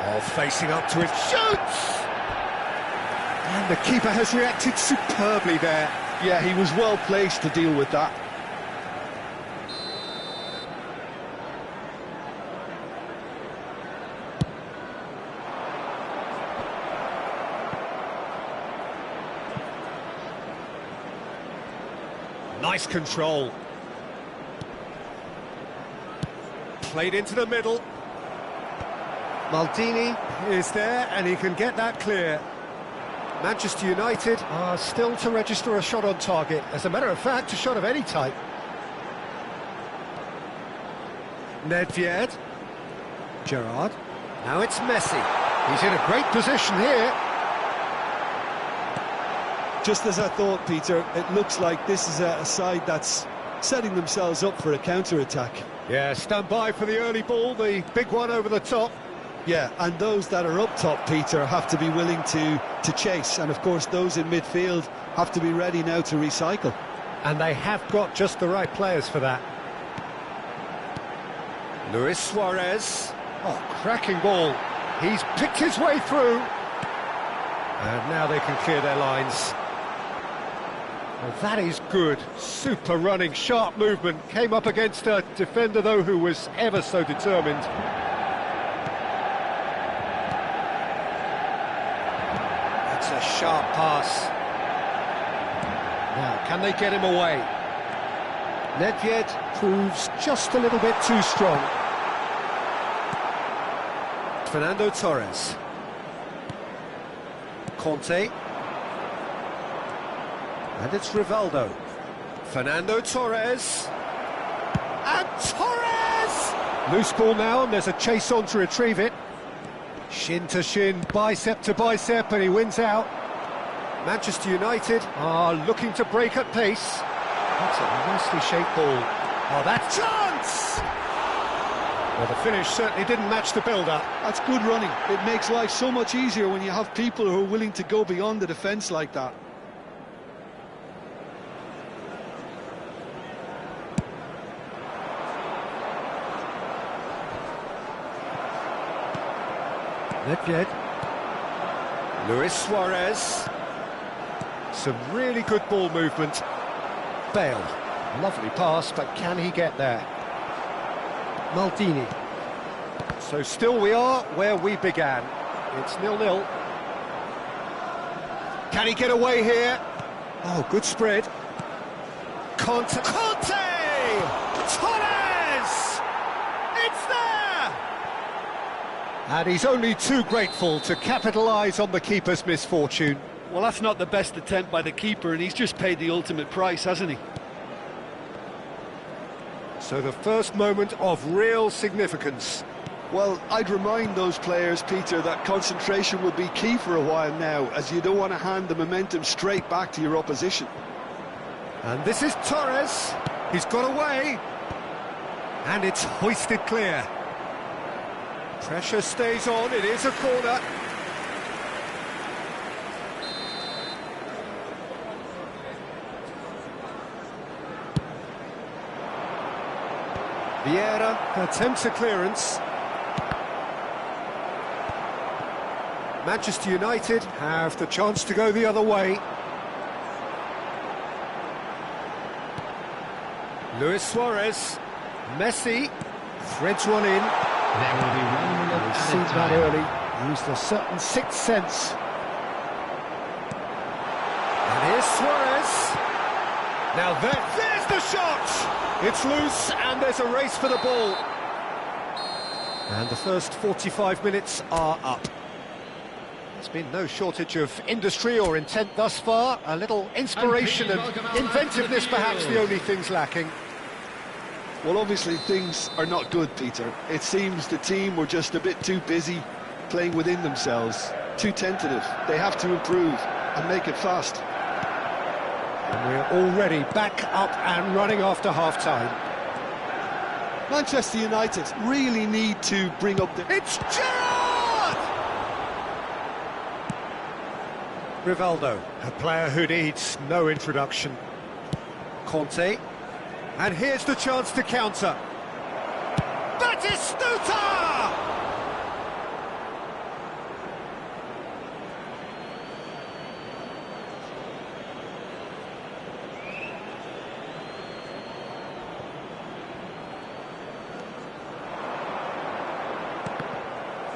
Speaker 1: Oh, facing up to it. Shoots! And the keeper has reacted superbly there.
Speaker 2: Yeah, he was well placed to deal with that.
Speaker 1: Nice control. Played into the middle. Maldini is there and he can get that clear. Manchester United are still to register a shot on target. As a matter of fact, a shot of any type. Nedved. Gerrard. Now it's Messi. He's in a great position here.
Speaker 2: Just as I thought, Peter, it looks like this is a side that's setting themselves up for a counter-attack.
Speaker 1: Yeah, stand by for the early ball, the big one over the top.
Speaker 2: Yeah, and those that are up top, Peter, have to be willing to chase. And, of course, those in midfield have to be ready now to recycle.
Speaker 1: And they have got just the right players for that. Luis Suarez. Oh, cracking ball. He's picked his way through. And now they can clear their lines. Well, that is good. Super running, sharp movement. Came up against a defender, though, who was ever so determined. That's a sharp pass. Now, can they get him away? Nedved proves just a little bit too strong. Fernando Torres. Conte. And it's Rivaldo. Fernando Torres. And Torres! Loose ball now, and there's a chase on to retrieve it. Shin to shin, bicep to bicep, and he wins out. Manchester United are looking to break at pace. That's a nicely shaped ball. Oh, that's chance! Well, the finish certainly didn't match the build-up.
Speaker 2: That's good running. It makes life so much easier when you have people who are willing to go beyond the defence like that.
Speaker 1: Nedved. Luis Suarez. Some really good ball movement. Bale. Lovely pass, but can he get there? Maldini. So still we are where we began. It's 0-0. Can he get away here? Oh, good spread. Conte! Torres! It's there! And he's only too grateful to capitalise on the keeper's misfortune.
Speaker 2: Well, that's not the best attempt by the keeper, and he's just paid the ultimate price, hasn't he?
Speaker 1: So the first moment of real significance.
Speaker 2: Well, I'd remind those players, Peter, that concentration will be key for a while now, as you don't want to hand the momentum straight back to your opposition.
Speaker 1: And this is Torres. He's got away. And it's hoisted clear. Pressure stays on, it is a corner. Vieira attempts a clearance. Manchester United have the chance to go the other way. Luis Suarez, Messi, threads one in.
Speaker 3: There will be 1 minute
Speaker 1: We've seen
Speaker 3: added
Speaker 1: that
Speaker 3: time.
Speaker 1: early, used a certain sixth sense. And here's Suarez. Now there's the shot! It's loose and there's a race for the ball. And the first 45 minutes are up. There's been no shortage of industry or intent thus far. A little inspiration and inventiveness perhaps the only things lacking.
Speaker 2: Well, obviously things are not good, Peter. It seems the team were just a bit too busy playing within themselves, too tentative. They have to improve and make it fast.
Speaker 1: And we're already back up and running after half-time.
Speaker 2: Manchester United really need to bring up the...
Speaker 1: It's Gerrard! Rivaldo, a player who needs no introduction. Conte, and here's the chance to counter. Batistuta!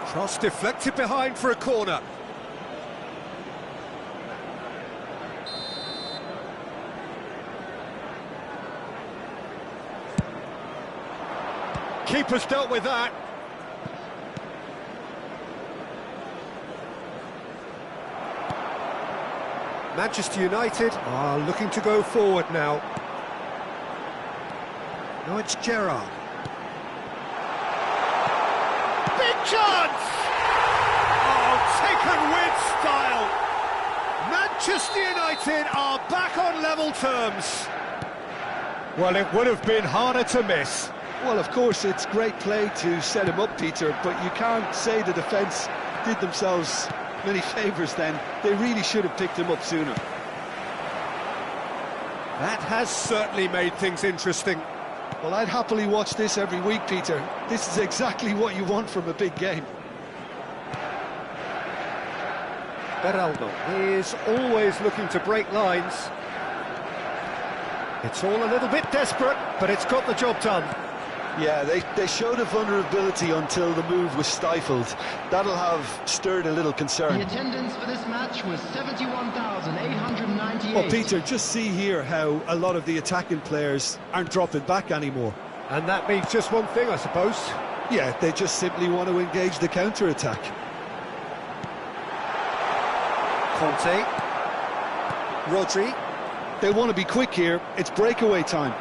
Speaker 1: Cross deflected behind for a corner. Keeper's dealt with that. Manchester United are looking to go forward now. Now it's Gerrard. Big chance! Oh, taken with style. Manchester United are back on level terms. Well, it would have been harder to miss.
Speaker 2: Well, of course, it's great play to set him up, Peter, but you can't say the defence did themselves many favours then. They really should have picked him up sooner.
Speaker 1: That has certainly made things interesting.
Speaker 2: Well, I'd happily watch this every week, Peter. This is exactly what you want from a big game.
Speaker 1: Beraldo is always looking to break lines. It's all a little bit desperate, but it's got the job done.
Speaker 2: Yeah, they showed a vulnerability until the move was stifled. That'll have stirred a little concern.
Speaker 3: The attendance for this match was 71,898.
Speaker 2: Well, Peter, just see here how a lot of the attacking players aren't dropping back anymore.
Speaker 1: And that means just one thing, I suppose.
Speaker 2: Yeah, they just simply want to engage the counter-attack.
Speaker 1: Conte. Rodri.
Speaker 2: They want to be quick here. It's breakaway time.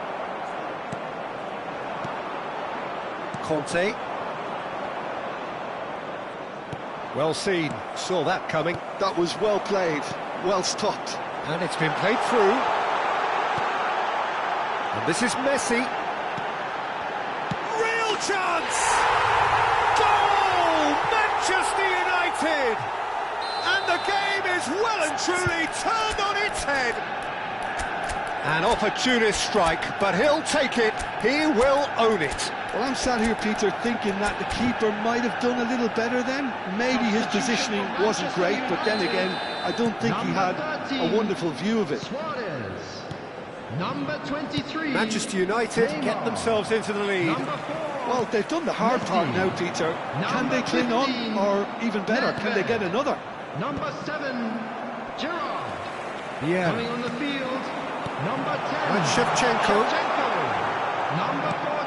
Speaker 1: Conte. Well seen, saw that coming.
Speaker 2: That was well played, well stopped.
Speaker 1: And it's been played through. And this is Messi. Real chance! Goal! Manchester United! And the game is well and truly turned on its head. An opportunist strike, but he'll take it. He will own it.
Speaker 2: Well, I'm sat here, Peter, thinking that the keeper might have done a little better then. Maybe his positioning wasn't great, but then again, I don't think he had a wonderful view of it.
Speaker 3: Suarez. Number 23.
Speaker 1: Manchester United get themselves into the lead.
Speaker 3: Number 4.
Speaker 2: Well, they've done the hard part now, Peter. Can they cling on, or even better, can they get another?
Speaker 3: Number 7. Gerrard.
Speaker 1: Yeah.
Speaker 3: Coming on the field. Number 10.
Speaker 1: And Shevchenko.
Speaker 3: Number 14.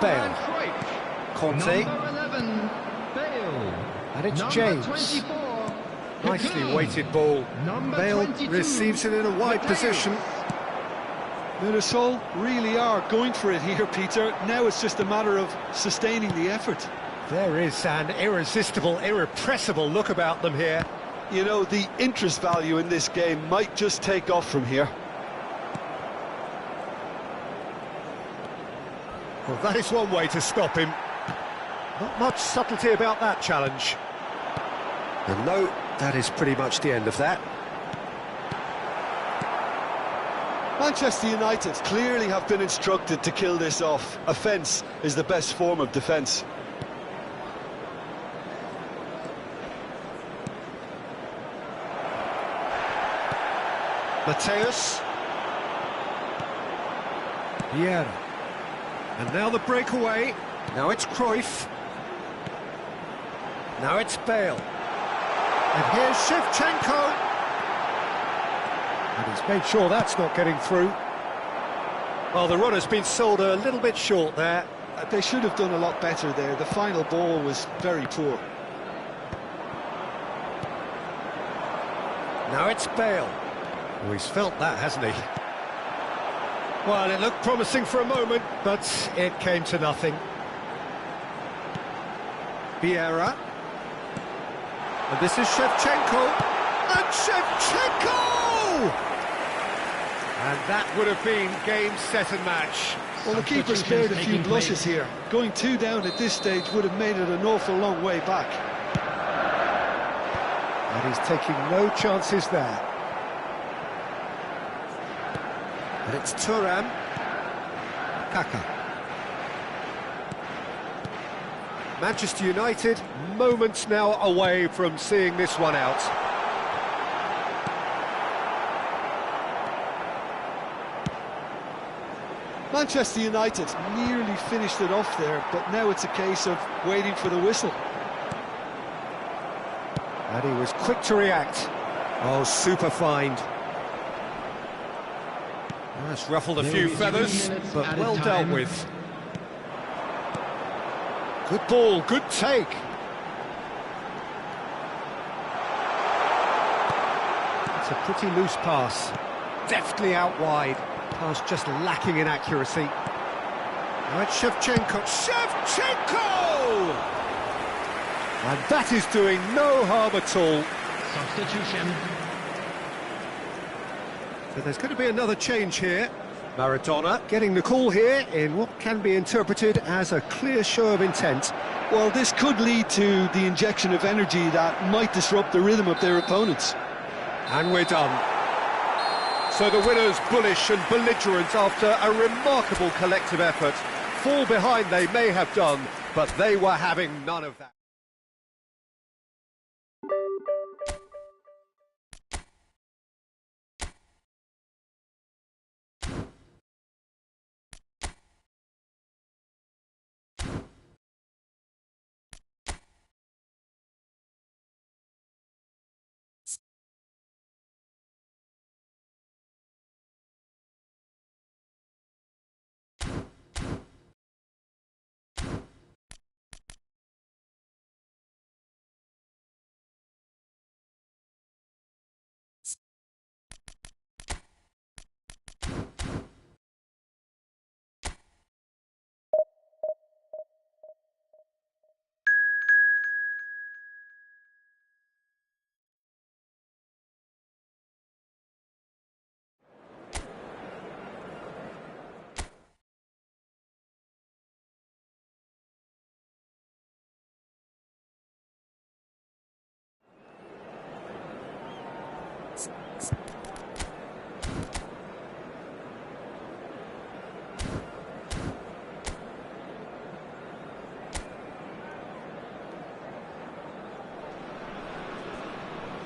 Speaker 1: Bale. Conte.
Speaker 3: Number 11. Bale.
Speaker 1: And it's
Speaker 3: Number
Speaker 1: James.
Speaker 3: 24.
Speaker 1: Nicely
Speaker 3: Hakim.
Speaker 1: weighted ball.
Speaker 3: Number
Speaker 1: Bale
Speaker 3: 22.
Speaker 1: receives it in a wide
Speaker 3: Mateus.
Speaker 1: position.
Speaker 2: Mirasol really are going for it here, Peter. Now it's just a matter of sustaining the effort.
Speaker 1: There is an irresistible, irrepressible look about them here.
Speaker 2: You know, the interest value in this game might just take off from here.
Speaker 1: Well, that is one way to stop him. Not much subtlety about that challenge. And no, that is pretty much the end of that.
Speaker 2: Manchester United clearly have been instructed to kill this off. Offence is the best form of defence.
Speaker 1: Mateus. Vieira. And now the breakaway. Now it's Cruyff. Now it's Bale. And here's Shevchenko. And he's made sure that's not getting through. Well, the run has been sold a little bit short there.
Speaker 2: They should have done a lot better there. The final ball was very poor.
Speaker 1: Now it's Bale. Oh, he's felt that, hasn't he? Well, it looked promising for a moment, but it came to nothing. Vieira. And this is Shevchenko. And Shevchenko! And that would have been game, set and match.
Speaker 2: Well, the keeper spared a few blushes here. Going 2 down at this stage would have made it an awful long way back.
Speaker 1: And he's taking no chances there. And it's Thuram. Kaka. Manchester United, moments now away from seeing this one out.
Speaker 2: Manchester United nearly finished it off there, but now it's a case of waiting for the whistle.
Speaker 1: And he was quick to react. Oh, super find. That's ruffled a few feathers, but well dealt with. Good ball, good take. It's a pretty loose pass. Deftly out wide. Pass just lacking in accuracy. Now it's Shevchenko. Shevchenko! And that is doing no harm at all.
Speaker 3: Substitution.
Speaker 1: So there's going to be another change here. Maradona getting the call here in what can be interpreted as a clear show of intent.
Speaker 2: Well, this could lead to the injection of energy that might disrupt the rhythm of their opponents.
Speaker 1: And we're done. So the winners, bullish and belligerent after a remarkable collective effort. Fall behind they may have done, but they were having none of that.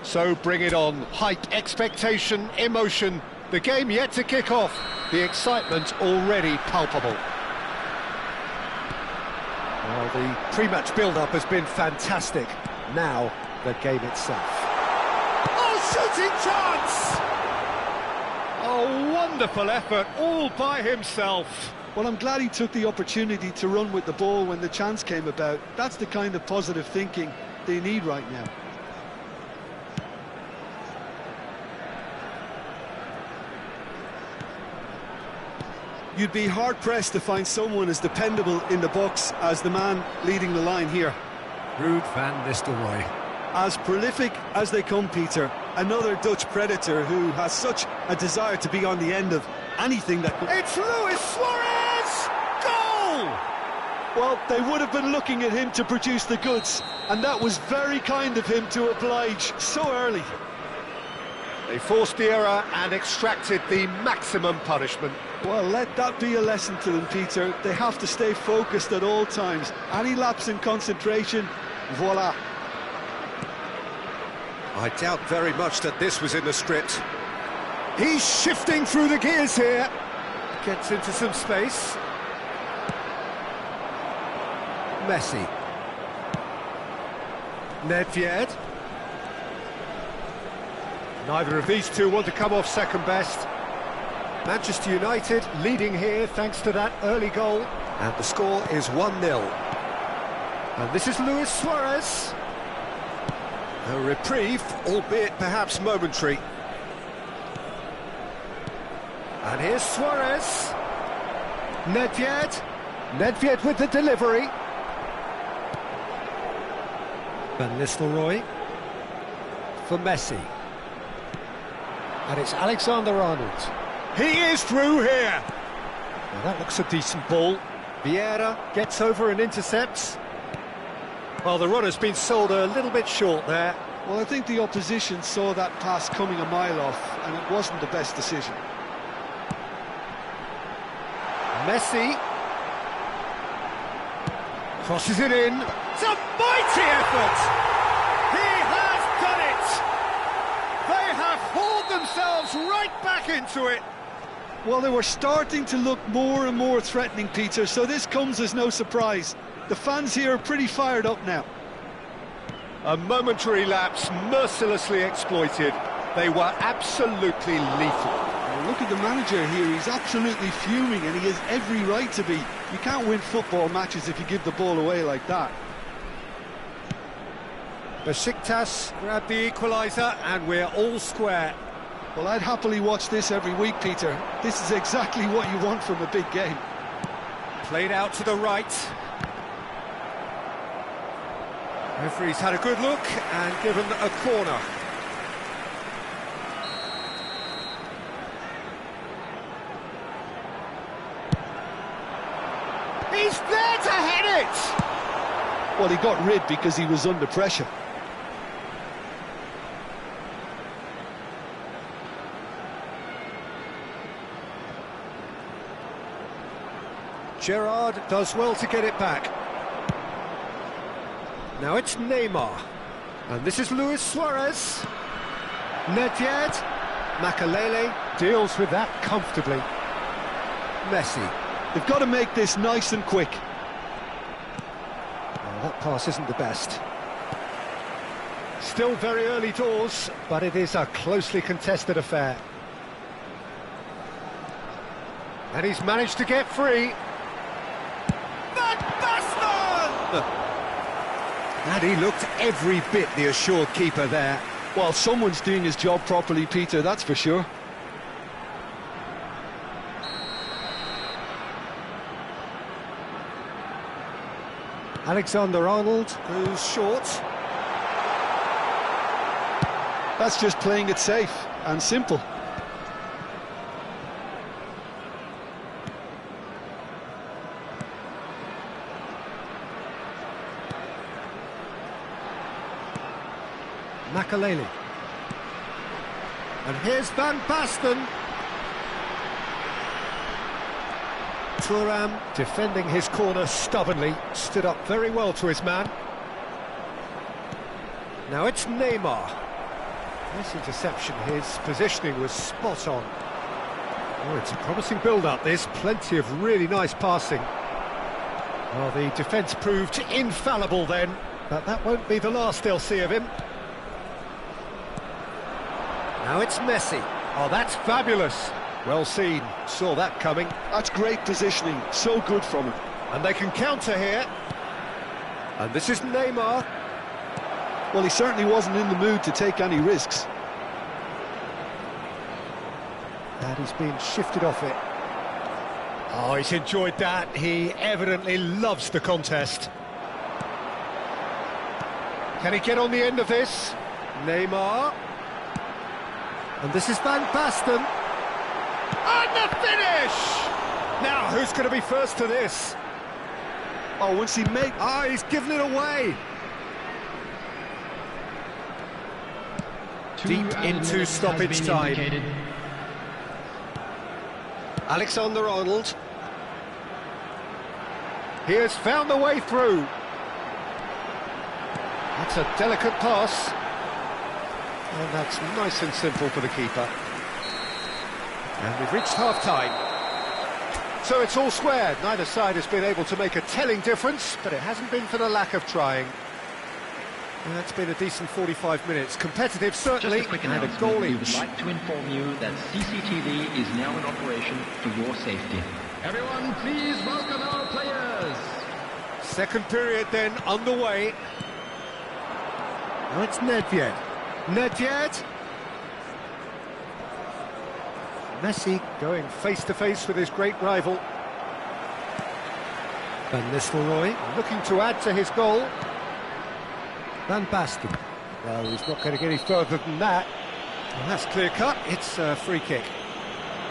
Speaker 1: So bring it on. Hype, expectation, emotion. The game yet to kick off. The excitement already palpable. Well, the pre-match build-up has been fantastic. Now, the game itself. Oh, shooting chance! Oh, wonderful effort, all by himself.
Speaker 2: Well, I'm glad he took the opportunity to run with the ball when the chance came about. That's the kind of positive thinking they need right now. You'd be hard-pressed to find someone as dependable in the box as the man leading the line here.
Speaker 1: Ruud van Nistelrooy.
Speaker 2: As prolific as they come, Peter, another Dutch predator who has such a desire to be on the end of anything that...
Speaker 1: It's Luis Suarez! Goal!
Speaker 2: Well, they would have been looking at him to produce the goods, and that was very kind of him to oblige so early.
Speaker 1: They forced the error and extracted the maximum punishment.
Speaker 2: Well, let that be a lesson to them, Peter. They have to stay focused at all times. Any lapse in concentration, voila.
Speaker 1: I doubt very much that this was in the script. He's shifting through the gears here. Gets into some space. Messi. Nedved. Neither of these two want to come off second best. Manchester United leading here thanks to that early goal. And the score is 1-0. And this is Luis Suarez. A reprieve, albeit perhaps momentary. And here's Suarez. Nedved. Nedved with the delivery. Van Nistelrooy. For Messi. And it's Alexander-Arnold. He is through here. Well, that looks a decent ball. Vieira gets over and intercepts. Well, the runner's been sold a little bit short there.
Speaker 2: Well, I think the opposition saw that pass coming a mile off, and it wasn't the best decision.
Speaker 1: Messi. Crosses it in. It's a mighty effort! He has done it! They have hauled themselves right back into it.
Speaker 2: Well, they were starting to look more and more threatening, Peter, so this comes as no surprise. The fans here are pretty fired up now.
Speaker 1: A momentary lapse mercilessly exploited. They were absolutely lethal.
Speaker 2: Well, look at the manager here, he's absolutely fuming and he has every right to be. You can't win football matches if you give the ball away like that.
Speaker 1: Besiktas grabbed the equaliser and we're all square.
Speaker 2: Well, I'd happily watch this every week, Peter. This is exactly what you want from a big game.
Speaker 1: Played out to the right. Referee's had a good look and given a corner. He's there to head it!
Speaker 2: Well, he got rid because he was under pressure.
Speaker 1: Gerrard does well to get it back. Now it's Neymar. And this is Luis Suarez. Nedved. Makalele deals with that comfortably. Messi.
Speaker 2: They've got to make this nice and quick.
Speaker 1: Well, that pass isn't the best. Still very early doors, but it is a closely contested affair. And he's managed to get free. And he looked every bit the assured keeper there.
Speaker 2: Well, someone's doing his job properly, Peter, that's for sure.
Speaker 1: Alexander-Arnold goes short.
Speaker 2: That's just playing it safe and simple.
Speaker 1: Makalele. And here's Van Basten. Thuram defending his corner stubbornly, stood up very well to his man. Now it's Neymar. This interception, his positioning was spot on. Oh, it's a promising build-up, this. Plenty of really nice passing. Well, the defence proved infallible then, but that won't be the last they'll see of him. Now it's Messi. Oh, that's fabulous. Well seen. Saw that coming.
Speaker 2: That's great positioning. So good from him.
Speaker 1: And they can counter here. And this is Neymar.
Speaker 2: Well, he certainly wasn't in the mood to take any risks.
Speaker 1: And he's been shifted off it. Oh, he's enjoyed that. He evidently loves the contest. Can he get on the end of this? Neymar. And this is Van Basten. And the finish! Now, who's going to be first to this?
Speaker 2: Oh, once he made...
Speaker 1: Ah, he's given it away. Deep into stoppage time. Alexander-Arnold. He has found the way through. That's a delicate pass. And that's nice and simple for the keeper. And we've reached half-time. So it's all square. Neither side has been able to make a telling difference, but it hasn't been for the lack of trying. And that's been a decent 45 minutes. Competitive, certainly,
Speaker 3: Just a quick
Speaker 1: and a
Speaker 3: announcement.
Speaker 1: goal
Speaker 3: We would
Speaker 1: each.
Speaker 3: like to inform you that CCTV is now in operation for your safety. Everyone, please welcome our players.
Speaker 1: Second period then underway. Now it's Nedved. Nedved. Messi going face-to-face with his great rival. Van Nistelrooy looking to add to his goal. Van Basten. Well, he's not going to get any further than that. And that's clear-cut. It's a free kick.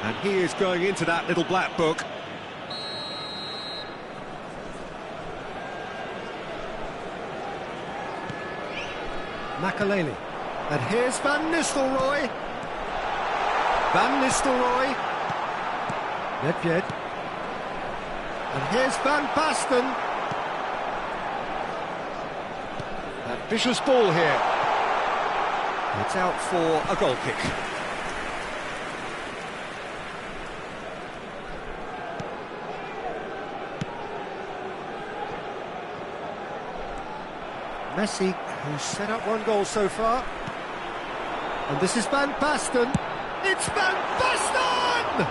Speaker 1: And he is going into that little black book. Makaleli. And here's Van Nistelrooy. Van Nistelrooy. Nedved. And here's Van Basten. A vicious ball here. It's out for a goal kick. Messi, who's set up one goal so far. And this is Van Basten. It's Van Basten!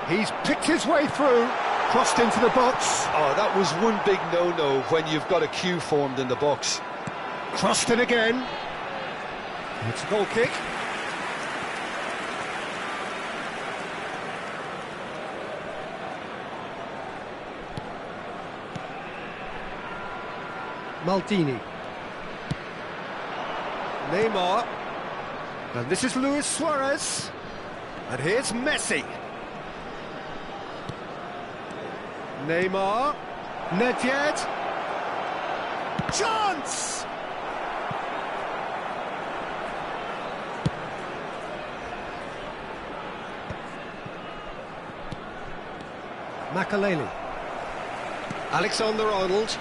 Speaker 1: He's picked his way through, crossed into the box.
Speaker 2: Oh, that was one big no-no when you've got a queue formed in the box.
Speaker 1: Crossed in again. It's a goal kick. Maldini. Neymar. And this is Luis Suarez. And here's Messi. Neymar. Nedved. Chance! Makaleli. Alexander-Arnold.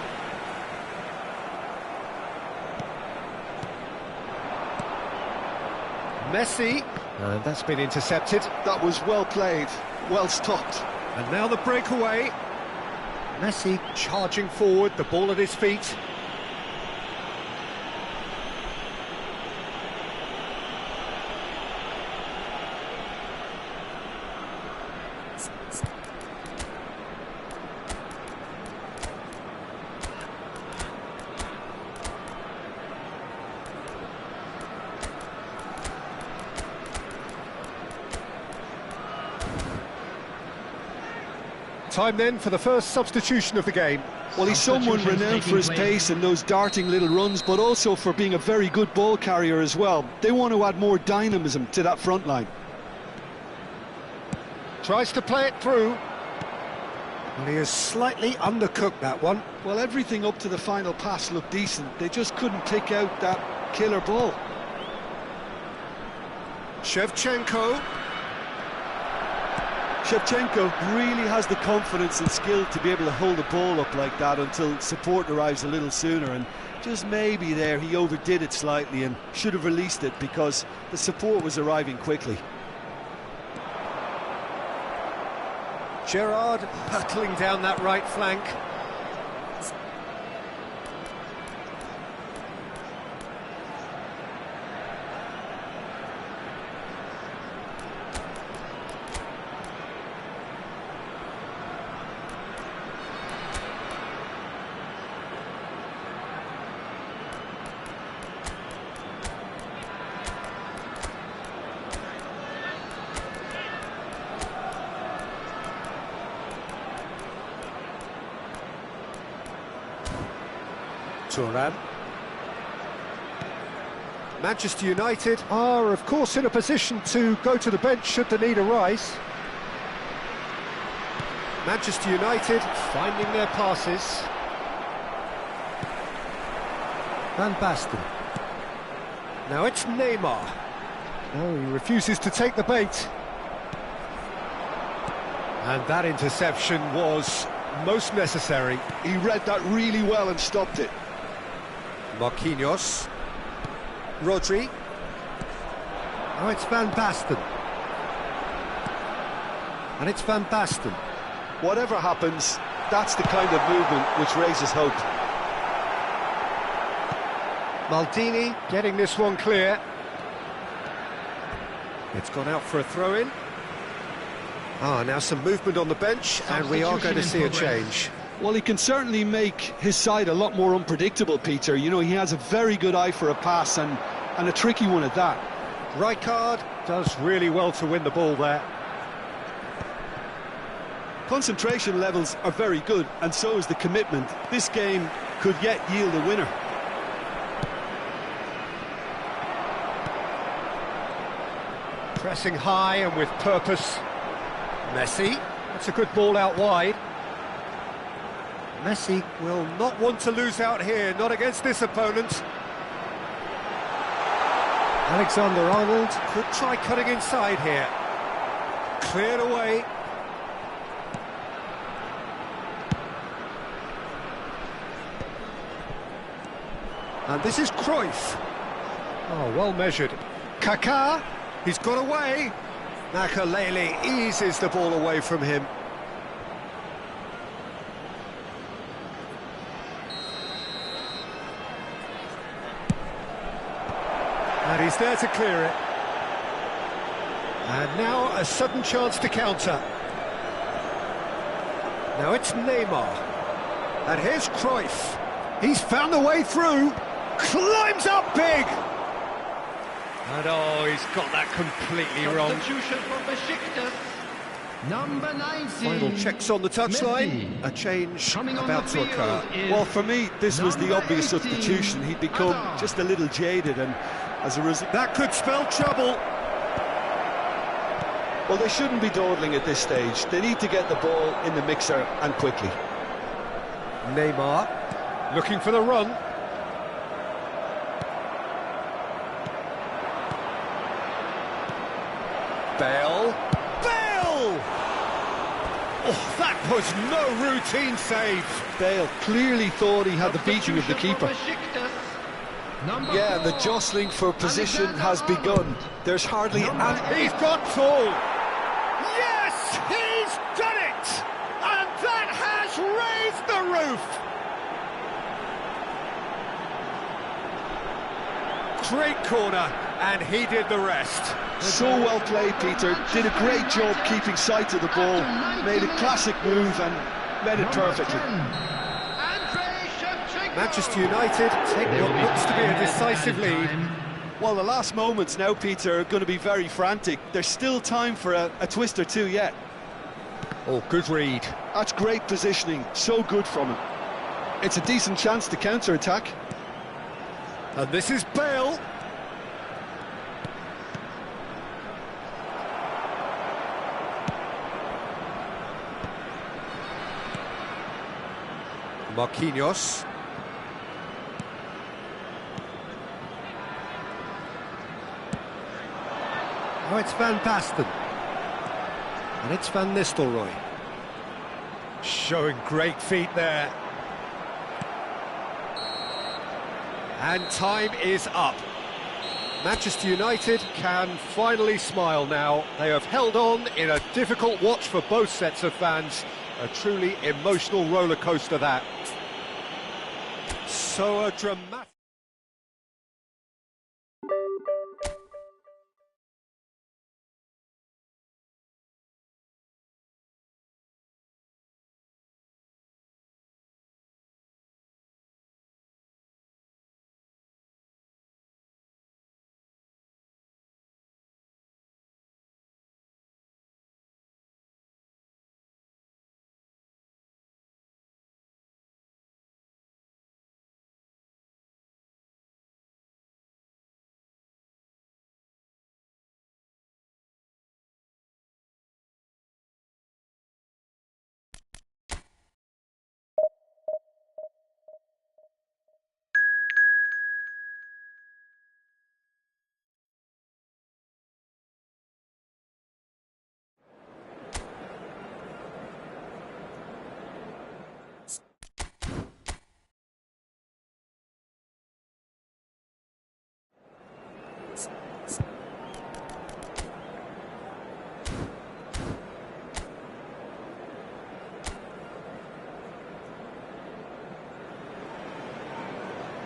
Speaker 1: Messi. And that's been intercepted.
Speaker 2: That was well played, well stopped.
Speaker 1: And now the breakaway. Messi charging forward, the ball at his feet. Time then for the first substitution of the game.
Speaker 2: Well, he's someone renowned for his pace and those darting little runs, but also for being a very good ball carrier as well. They want to add more dynamism to that front line.
Speaker 1: Tries to play it through. And he has slightly undercooked that one.
Speaker 2: Well, everything up to the final pass looked decent. They just couldn't pick out that killer ball.
Speaker 1: Shevchenko.
Speaker 2: Shevchenko really has the confidence and skill to be able to hold the ball up like that until support arrives a little sooner, and just maybe there he overdid it slightly and should have released it because the support was arriving quickly.
Speaker 1: Gerrard hurtling down that right flank. Thuram. Manchester United are, of course, in a position to go to the bench should the need arise. Manchester United finding their passes. Van Basten. Now it's Neymar. No, he refuses to take the bait. And that interception was most necessary.
Speaker 2: He read that really well and stopped it.
Speaker 1: Marquinhos. Rodri. Now it's Van Basten. And it's Van Basten.
Speaker 2: Whatever happens, that's the kind of movement which raises hope.
Speaker 1: Maldini getting this one clear. It's gone out for a throw-in. Now some movement on the bench, and we are going to see a change.
Speaker 2: Well, he can certainly make his side a lot more unpredictable, Peter. You know, he has a very good eye for a pass, and a tricky one at that.
Speaker 1: Rijkaard does really well to win the ball there.
Speaker 2: Concentration levels are very good, and so is the commitment. This game could yet yield a winner.
Speaker 1: Pressing high and with purpose. Messi, that's a good ball out wide. Messi will not want to lose out here, not against this opponent. Alexander-Arnold could try cutting inside here. Cleared away. And this is Cruyff. Oh, well measured. Kaká, he's got away. Makelele eases the ball away from him. And he's there to clear it. And now a sudden chance to counter. Now it's Neymar. And here's Cruyff. He's found the way through. Climbs up big. And oh, he's got that completely wrong.
Speaker 3: Substitution for Besiktas. Number 19.
Speaker 1: Final checks on the touchline. A change about to occur.
Speaker 2: Well, for me, this was the obvious substitution. He'd become just a little jaded, and as a result,
Speaker 1: That could spell trouble.
Speaker 2: well, they shouldn't be dawdling at this stage. They need to get the ball in the mixer, and quickly.
Speaker 1: Neymar looking for the run. Bale. Bale! Oh, that was no routine save.
Speaker 2: Bale clearly thought he had the beating of the keeper. Yeah, and the jostling for position has begun. There's hardly any...
Speaker 1: He's got tall. Yes, he's done it! And that has raised the roof. Great corner, and he did the rest.
Speaker 2: So well played, Peter. Did a great job keeping sight of the ball. Made a classic move and made it perfectly.
Speaker 1: Manchester United take what looks to be a decisive lead.
Speaker 2: Well, the last moments now, Peter, are going to be very frantic. There's still time for a twist or two yet.
Speaker 1: Oh, good read.
Speaker 2: That's great positioning. So good from him. It's a decent chance to counter-attack.
Speaker 1: And this is Bale. Marquinhos. Oh, it's Van Basten. And it's Van Nistelrooy. Showing great feet there. And time is up. Manchester United can finally smile now. They have held on in a difficult watch for both sets of fans. A truly emotional roller coaster that. So a dramatic...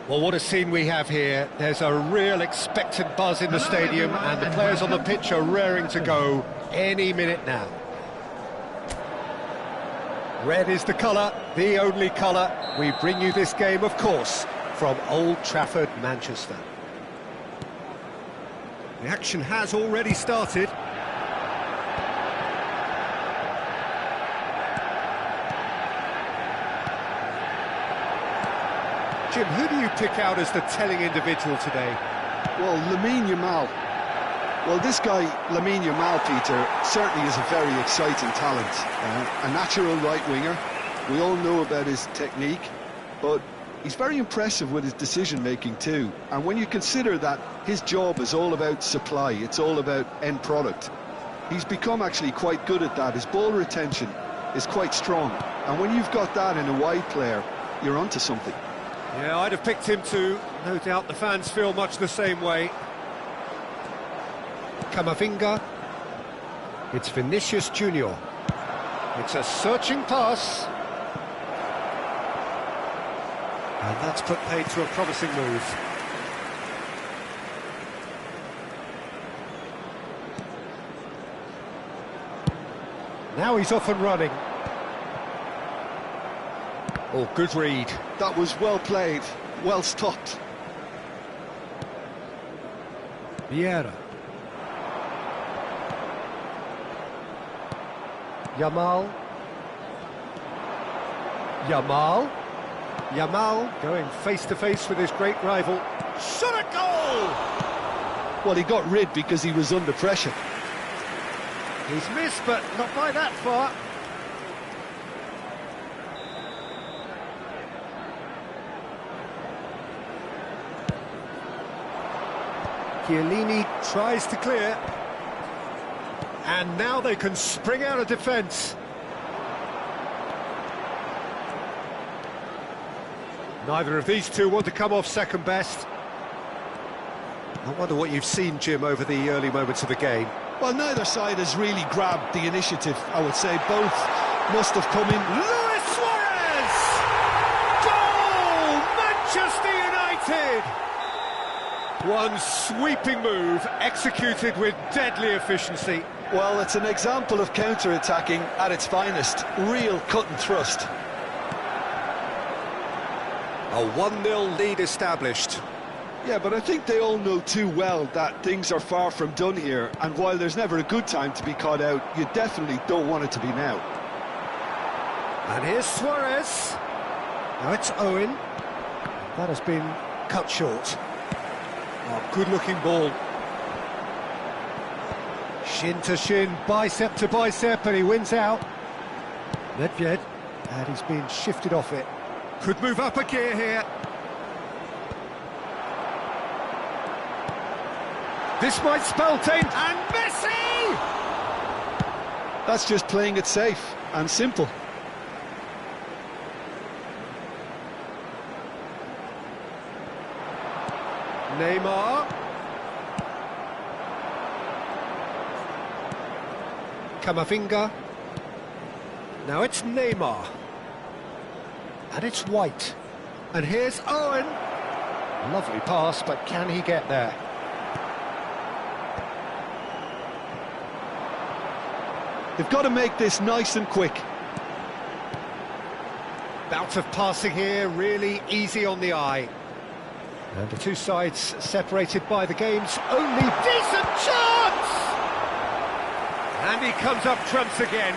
Speaker 1: Well, what a scene we have here. There's a real expectant buzz in the stadium, and the players on the pitch are raring to go any minute now. Red is the colour, the only colour. We bring you this game, of course, from Old Trafford, Manchester. The action has already started. Jim, who do you pick out as the telling individual today?
Speaker 2: Well, Lamine Yamal. Well, this guy, Lamine Yamal, Peter, certainly is a very exciting talent. A natural right winger. We all know about his technique, but he's very impressive with his decision-making too. And when you consider that his job is all about supply, it's all about end product, he's become actually quite good at that. His ball retention is quite strong. And when you've got that in a wide player, you're onto something.
Speaker 1: Yeah, I'd have picked him too. No doubt the fans feel much the same way. Camavinga. It's Vinicius Junior. It's a searching pass. And that's put paid to a promising move. Now he's off and running. Oh, good read.
Speaker 2: That was well played, well stopped.
Speaker 1: Vieira. Yamal. Yamal going face-to-face with his great rival. Shot a goal!
Speaker 2: Well, he got rid because he was under pressure.
Speaker 1: He's missed, but not by that far. Chiellini tries to clear. And now they can spring out of defence. Neither of these two want to come off second best. I wonder what you've seen, Jim, over the early moments of the game.
Speaker 2: Well, neither side has really grabbed the initiative, I would say. Both must have come in.
Speaker 1: Luis Suarez! Goal! Manchester United! One sweeping move, executed with deadly efficiency.
Speaker 2: Well, it's an example of counter-attacking at its finest. Real cut and thrust.
Speaker 1: A 1-0 lead established.
Speaker 2: Yeah, but I think they all know too well that things are far from done here, and while there's never a good time to be caught out, you definitely don't want it to be now.
Speaker 1: And here's Suarez. Now it's Owen. That has been cut short. Oh, good-looking ball. Shin to shin, bicep to bicep, and he wins out. Nedved, and he's been shifted off it. Could move up a gear here. This might spell danger. And Messi!
Speaker 2: That's just playing it safe and simple.
Speaker 1: Neymar. Camavinga. Now it's Neymar. And it's White. And here's Owen. Lovely pass, but can he get there?
Speaker 2: They've got to make this nice and quick.
Speaker 1: Bout of passing here, really easy on the eye. And the two sides separated by the game's only decent chance! And he comes up trumps again.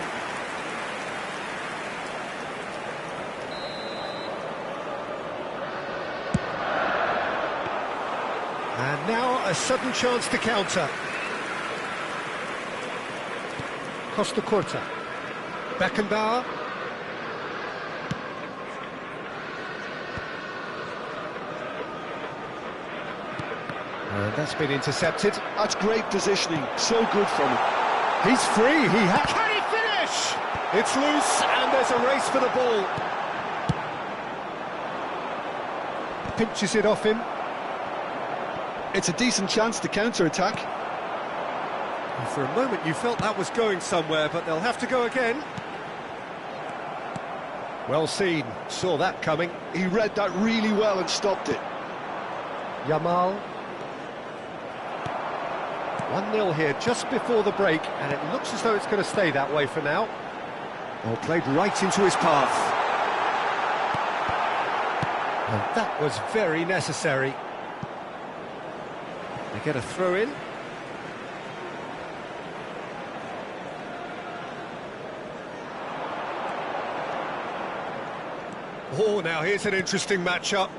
Speaker 1: And now a sudden chance to counter. Costa Curta. Beckenbauer. And that's been intercepted.
Speaker 2: That's great positioning, so good from him.
Speaker 1: He's free, can he finish? It's loose, and there's a race for the ball. Pinches it off him.
Speaker 2: It's a decent chance to counter-attack.
Speaker 1: For a moment you felt that was going somewhere, but they'll have to go again. Well seen, saw that coming.
Speaker 2: He read that really well and stopped it.
Speaker 1: Yamal. 1-0 here just before the break, and it looks as though it's going to stay that way for now.
Speaker 2: Oh, played right into his path.
Speaker 1: And that was very necessary. They get a throw in. Oh, now here's an interesting matchup.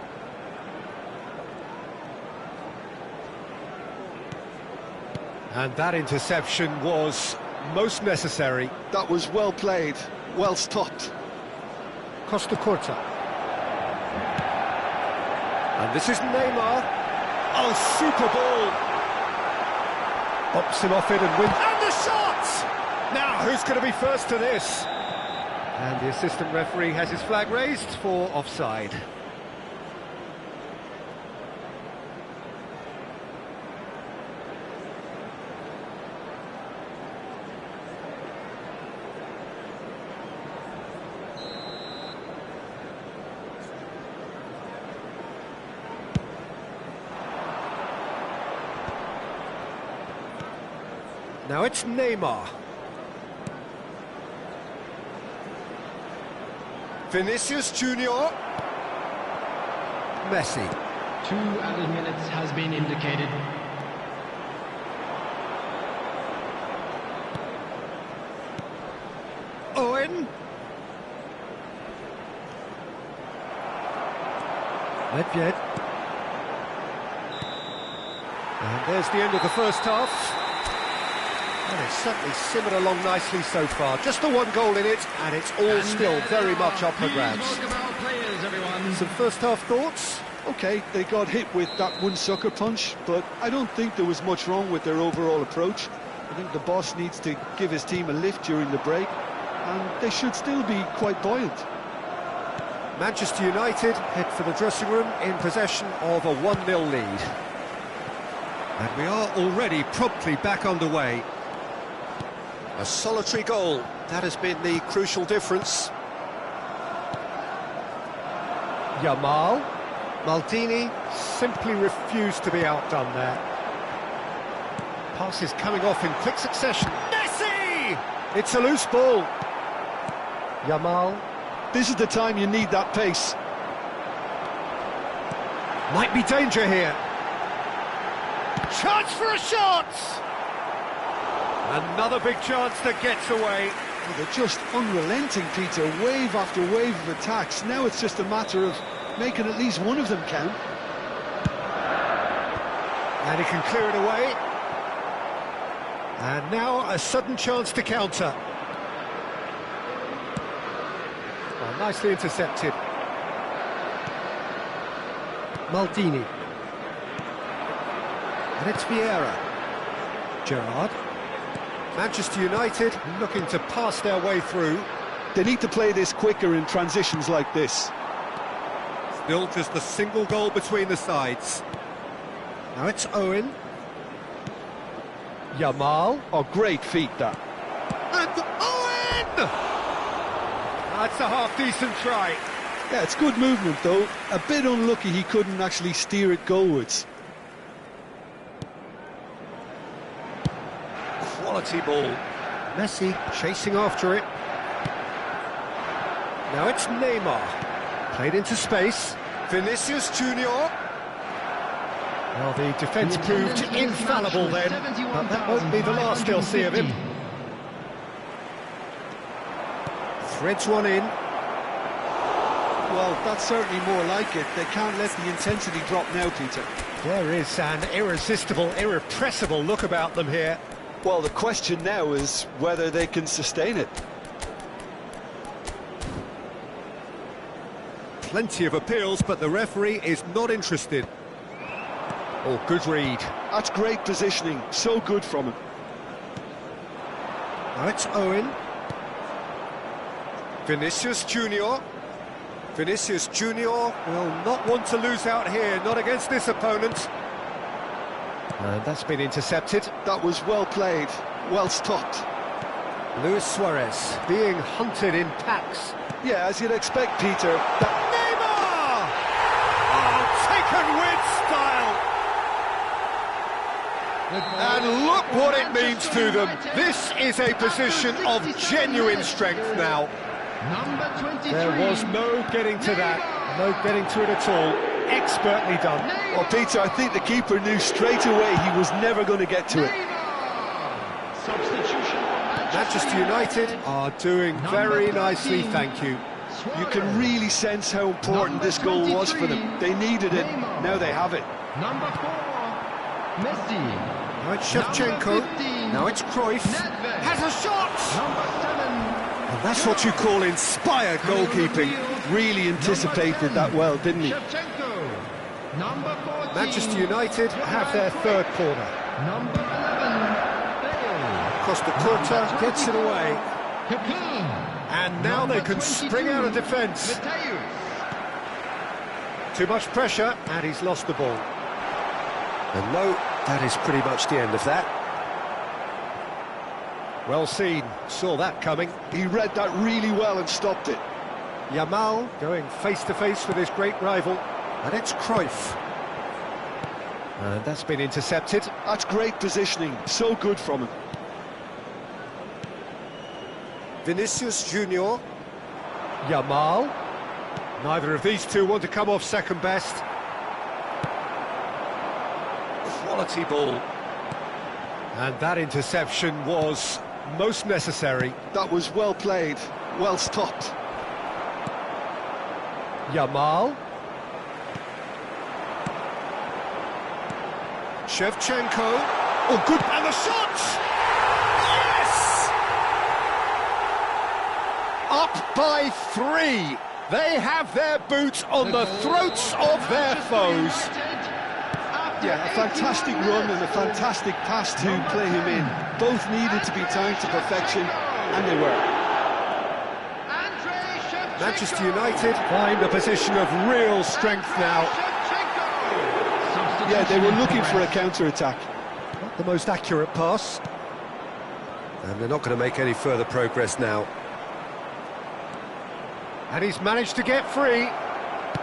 Speaker 1: And that interception was most necessary.
Speaker 2: That was well played, well stopped.
Speaker 1: Costa Curta. And this is Neymar. Oh, super ball. Bops him off it and wins. And the shot! Now, who's going to be first to this? And the assistant referee has his flag raised for offside. Now it's Neymar. Vinicius Junior. Messi.
Speaker 3: 2 added minutes has been indicated.
Speaker 1: Owen. Nedved. And there's the end of the first half. And it's certainly simmered along nicely so far. Just the one goal in it, and it's all still very much up for grabs. Some first-half thoughts?
Speaker 2: Okay, they got hit with that one sucker punch, but I don't think there was much wrong with their overall approach. I think the boss needs to give his team a lift during the break, and they should still be quite buoyant.
Speaker 1: Manchester United head for the dressing room in possession of a 1-0 lead. And we are already promptly back underway. A solitary goal, that has been the crucial difference. Yamal. Maldini simply refused to be outdone there. Passes coming off in quick succession. Messi! It's a loose ball. Yamal.
Speaker 2: This is the time you need that pace.
Speaker 1: Might be danger here. Chance for a shot! Another big chance that gets away.
Speaker 2: Well, they're just unrelenting, Peter. Wave after wave of attacks. Now it's just a matter of making at least one of them count.
Speaker 1: And he can clear it away. And now a sudden chance to counter. Oh, nicely intercepted. Maldini. And it's Vieira. Gerrard. Manchester United looking to pass their way through.
Speaker 2: They need to play this quicker in transitions like this.
Speaker 1: Still just a single goal between the sides. Now it's Owen. Yamal.
Speaker 2: Oh, great feat, that.
Speaker 1: And Owen! That's a half-decent try.
Speaker 2: Yeah, it's good movement, though. A bit unlucky he couldn't actually steer it goalwards.
Speaker 1: Quality ball. Messi chasing after it. Now it's Neymar. Played into space. Vinicius Junior. Well, the defence proved infallible then, but that won't be the last they'll see of him. Threads one in.
Speaker 2: Well, that's certainly more like it. They can't let the intensity drop now, Peter.
Speaker 1: There is an irresistible, irrepressible look about them here.
Speaker 2: Well, the question now is whether they can sustain it.
Speaker 1: Plenty of appeals, but the referee is not interested. Oh, good read.
Speaker 2: That's great positioning. So good from him.
Speaker 1: Now it's Owen. Vinicius Junior. Vinicius Junior will not want to lose out here, not against this opponent. And that's been intercepted.
Speaker 2: That was well played, well stopped.
Speaker 1: Luis Suarez being hunted in packs.
Speaker 2: Yeah, as you'd expect, Peter.
Speaker 1: Neymar! Oh, taken with style. And look what it means to them. This is a position of genuine strength now.
Speaker 3: Number 23.
Speaker 1: There was no getting to that, no getting to it at all. Expertly done.
Speaker 2: Well, Peter, I think the keeper knew straight away he was never going to get to it.
Speaker 3: Substitution for
Speaker 1: Manchester United are doing very nicely, thank you.
Speaker 2: You can really sense how important this goal was for them. They needed it, now they have it.
Speaker 3: Number 4, Messi.
Speaker 1: Now it's Shevchenko, now it's Cruyff, has a shot!
Speaker 3: Number 7.
Speaker 1: And that's what you call inspired goalkeeping.
Speaker 2: Really anticipated that well, didn't he?
Speaker 3: Shevchenko. Number 14.
Speaker 1: Manchester United have their third corner.
Speaker 3: Number 11. Bale.
Speaker 1: Costa Curta gets it away.
Speaker 3: Kaká.
Speaker 1: And now they can spring out of defence. Too much pressure, and he's lost the ball. And no, that is pretty much the end of that. Well seen, saw that coming.
Speaker 2: He read that really well and stopped it.
Speaker 1: Yamal going face-to-face with his great rival. And it's Cruyff. And that's been intercepted.
Speaker 2: That's great positioning, so good from him.
Speaker 1: Vinicius Junior. Yamal. Neither of these two want to come off second best. Quality ball. And that interception was most necessary.
Speaker 2: That was well played, well stopped.
Speaker 1: Yamal. Shevchenko. Oh, good. And the shot! Yes! Up by 3. They have their boots on the throats of their foes.
Speaker 2: Yeah, a fantastic run and a fantastic pass to play him in. Both needed to be timed to perfection, and they were.
Speaker 1: Manchester United find a position of real strength now.
Speaker 2: Yeah, they were looking for a counter-attack.
Speaker 1: Not the most accurate pass. And they're not going to make any further progress now. And he's managed to get free.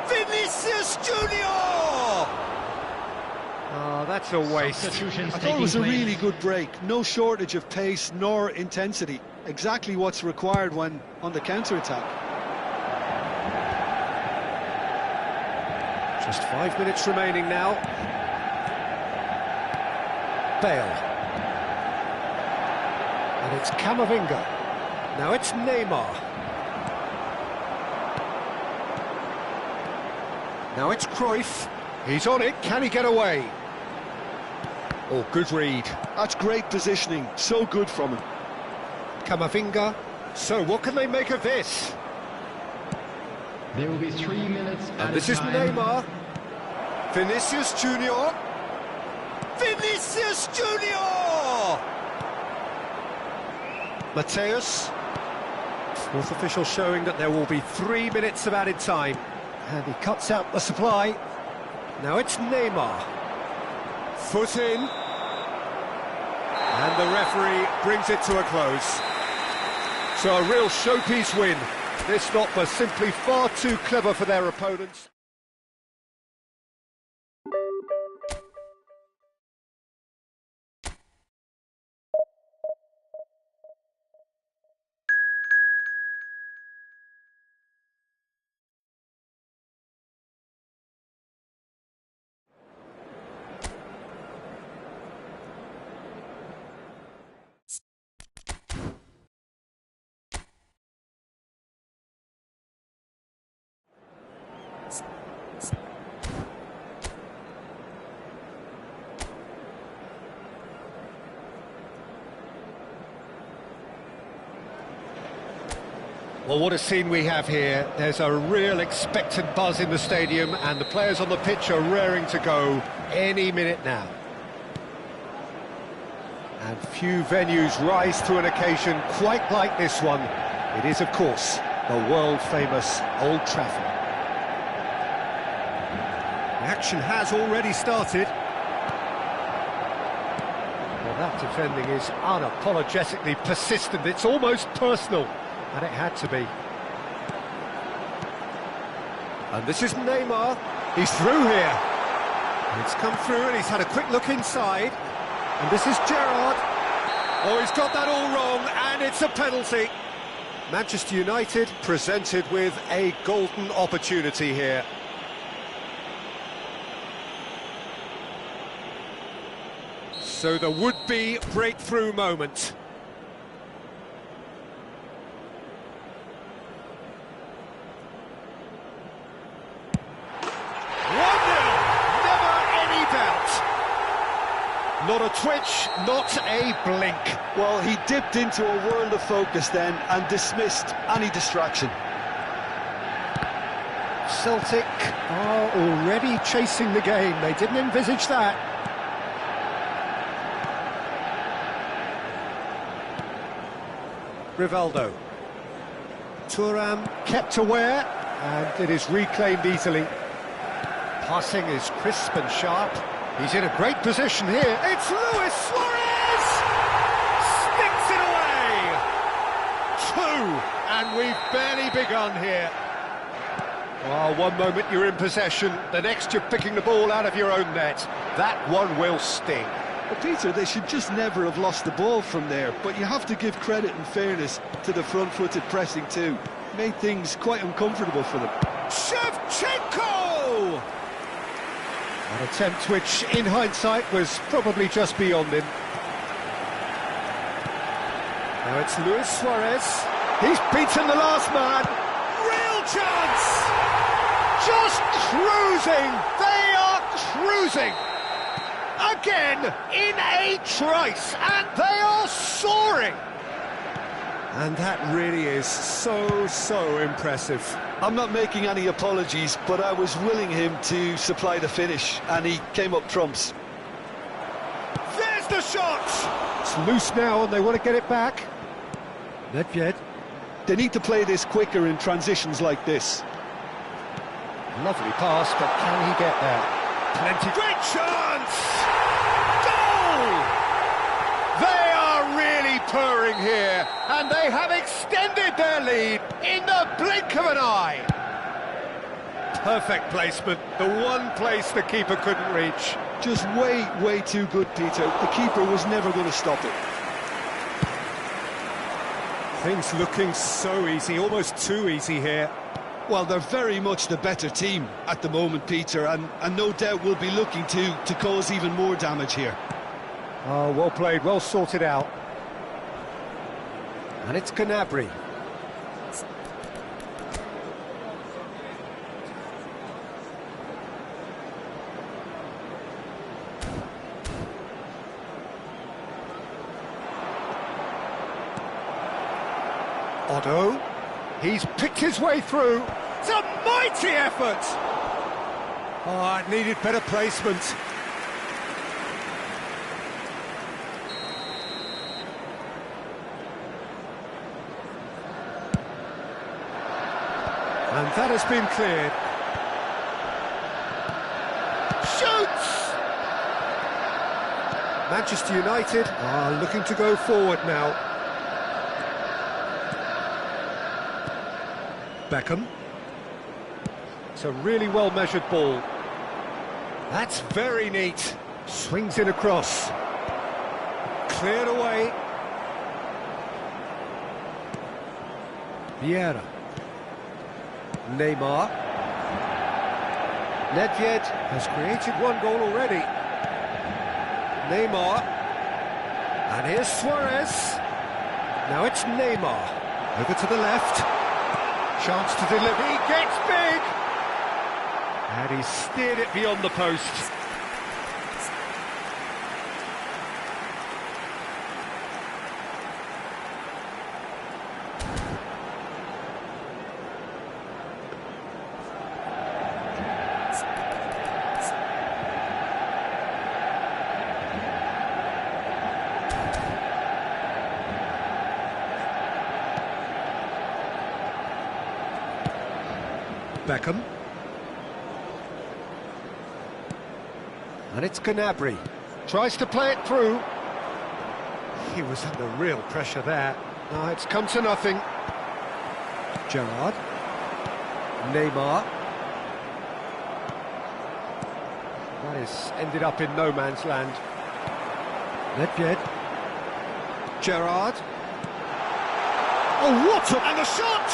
Speaker 1: Vinicius Junior! Oh, that's a waste.
Speaker 2: I thought it was a really good break. No shortage of pace nor intensity. Exactly what's required when on the counter-attack.
Speaker 1: Just 5 minutes remaining now. Bale. And it's Camavinga. Now it's Neymar. Now it's Cruyff. He's on it. Can he get away? Oh, good read.
Speaker 2: That's great positioning. So good from him.
Speaker 1: Camavinga. So what can they make of this?
Speaker 3: There will be 3 minutes
Speaker 1: And this is Neymar. Vinicius Junior. Vinicius Junior! Mateus. Fourth official showing that there will be 3 minutes of added time. And he cuts out the supply. Now it's Neymar. Foot in. And the referee brings it to a close. So a real showpiece win. This stop was simply far too clever for their opponents. Well, what a scene we have here. There's a real expectant buzz in the stadium, and the players on the pitch are raring to go any minute now. And few venues rise to an occasion quite like this one. It is, of course, the world-famous Old Trafford. The action has already started. Well, that defending is unapologetically persistent. It's almost personal. And it had to be. And this is Neymar. He's through here. It's come through and he's had a quick look inside. And this is Gerrard. Oh, he's got that all wrong, and it's a penalty. Manchester United presented with a golden opportunity here. So the would-be breakthrough moment. 1-0, never any doubt. Not a twitch, not a blink.
Speaker 2: Well, he dipped into a world of focus then and dismissed any distraction.
Speaker 1: Celtic are already chasing the game. They didn't envisage that. Rivaldo. Thuram kept aware, and it is reclaimed easily. Passing is crisp and sharp. He's in a great position here. It's Luis Suarez! Sticks it away! 2, and we've barely begun here. Well, one moment you're in possession, the next you're picking the ball out of your own net. That one will sting.
Speaker 2: Well, Peter, they should just never have lost the ball from there, but you have to give credit and fairness to the front-footed pressing too. Made things quite uncomfortable for them.
Speaker 1: Shevchenko! An attempt which, in hindsight, was probably just beyond him. Now it's Luis Suarez. He's beaten the last man. Real chance! Just cruising! They are cruising! Again, in a trice, and they are soaring! And that really is so impressive.
Speaker 2: I'm not making any apologies, but I was willing him to supply the finish, and he came up trumps.
Speaker 1: There's the shot! It's loose now, and they want to get it back. Nedved.
Speaker 2: They need to play this quicker in transitions like this.
Speaker 1: Lovely pass, but can he get there? Plenty. Great chance! Goal! They are really purring here, and they have extended their lead in the blink of an eye. Perfect placement, the one place the keeper couldn't reach.
Speaker 2: Just way too good, Peter. The keeper was never going to stop it.
Speaker 1: Things looking so easy, almost too easy here.
Speaker 2: Well, they're very much the better team at the moment, Peter, and no doubt will be looking to cause even more damage here.
Speaker 1: Oh, well played, well sorted out. And it's Gnabry. Otto, he's picked his way through. It's a mighty effort! Oh, it needed better placement. And that has been cleared. Shoots! Manchester United are looking to go forward now. Beckham. It's a really well-measured ball. That's very neat. Swings in across. Cleared away. Vieira. Neymar. Nedved has created one goal already. Neymar. And here's Suarez. Now it's Neymar. Over to the left. Chance to deliver. He gets big. And he steered it beyond the post. Beckham. And it's Gnabry. Tries to play it through. He was under real pressure there. Now it's come to nothing. Gerrard. Neymar. That is ended up in no man's land. Nedved. Gerrard. Oh, what a... And the shot!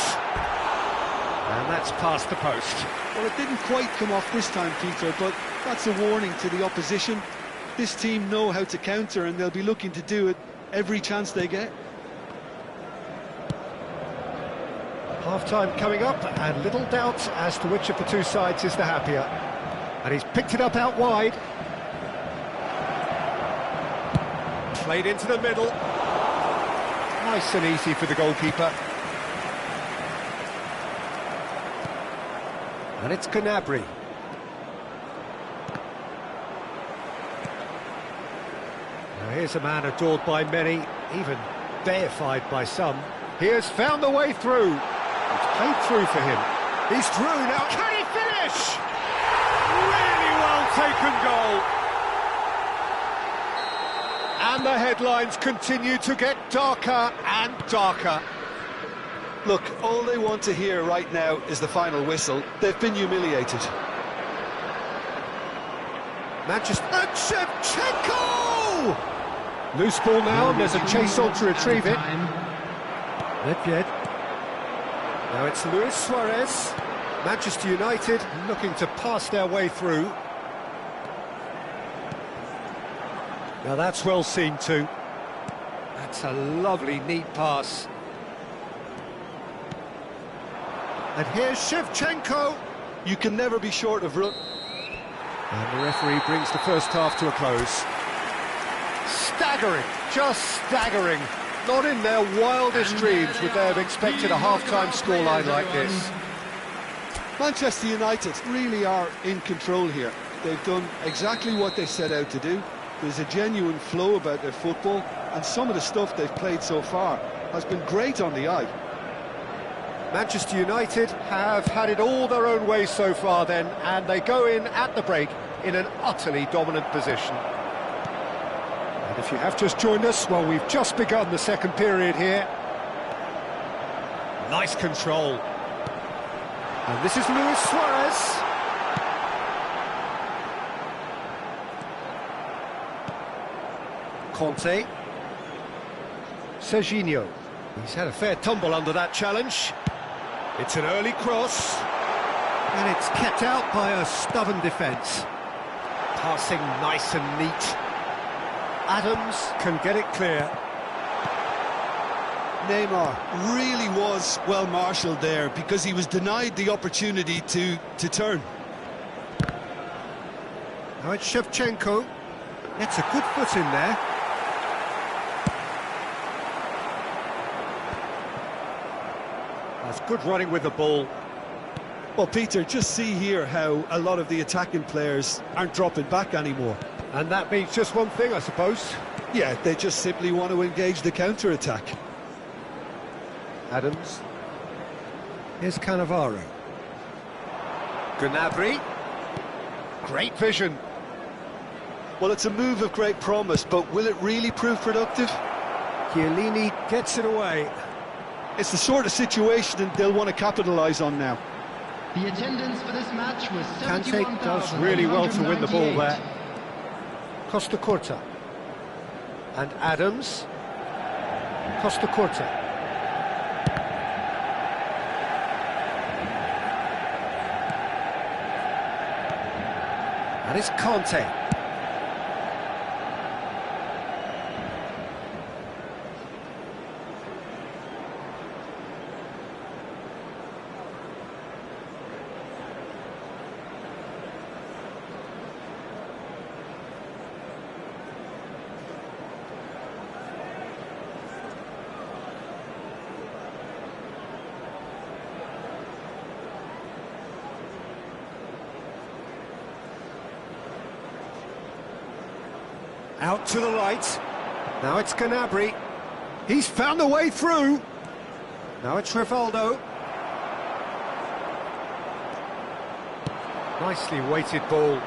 Speaker 1: And that's past the post.
Speaker 2: Well, it didn't quite come off this time, Peter, but that's a warning to the opposition. This team know how to counter, and they'll be looking to do it every chance they get.
Speaker 1: Half-time coming up, and little doubt as to which of the two sides is the happier. And he's picked it up out wide. Played into the middle. Nice and easy for the goalkeeper. And it's Gnabry. Now here's a man adored by many, even deified by some. He has found the way through. It's played through for him. He's through now. Can he finish? Really well taken goal. And the headlines continue to get darker and darker.
Speaker 2: Look, all they want to hear right now is the final whistle. They've been humiliated.
Speaker 1: Manchester... And Shevchenko! Loose ball now, and there's a chase on to retrieve it. Nedved. Now it's Luis Suarez. Manchester United looking to pass their way through. Now that's well seen too. That's a lovely, neat pass. And here's Shevchenko.
Speaker 2: You can never be short of run.
Speaker 1: And the referee brings the first half to a close. Staggering, just staggering. Not in their wildest dreams would they have expected a half-time scoreline like this.
Speaker 2: Manchester United really are in control here. They've done exactly what they set out to do. There's a genuine flow about their football, and some of the stuff they've played so far has been great on the eye.
Speaker 1: Manchester United have had it all their own way so far then, and they go in at the break in an utterly dominant position. And if you have just joined us, well, we've just begun the second period here. Nice control. And this is Luis Suarez. Conte. Serginho. He's had a fair tumble under that challenge. It's an early cross, and it's kept out by a stubborn defence. Passing nice and neat. Adams can get it clear.
Speaker 2: Neymar really was well marshalled there because he was denied the opportunity to turn.
Speaker 1: Now it's Shevchenko. It's a good foot in there. That's good running with the ball.
Speaker 2: Well, Peter, just see here how a lot of the attacking players aren't dropping back anymore.
Speaker 1: And that means just one thing, I suppose.
Speaker 2: Yeah, they just simply want to engage the counter-attack.
Speaker 1: Adams. Here's Cannavaro. Gnabry. Great vision.
Speaker 2: Well, it's a move of great promise, but will it really prove productive?
Speaker 1: Chiellini gets it away.
Speaker 2: It's the sort of situation that they'll want to capitalise on now.
Speaker 3: The attendance for this match was
Speaker 1: Kante does really well to win the ball there. Costa Curta. And Adams. Costa Curta. And it's Conte. Out to the right. Now it's Gnabry. He's found a way through. Now it's Rivaldo. Nicely weighted ball.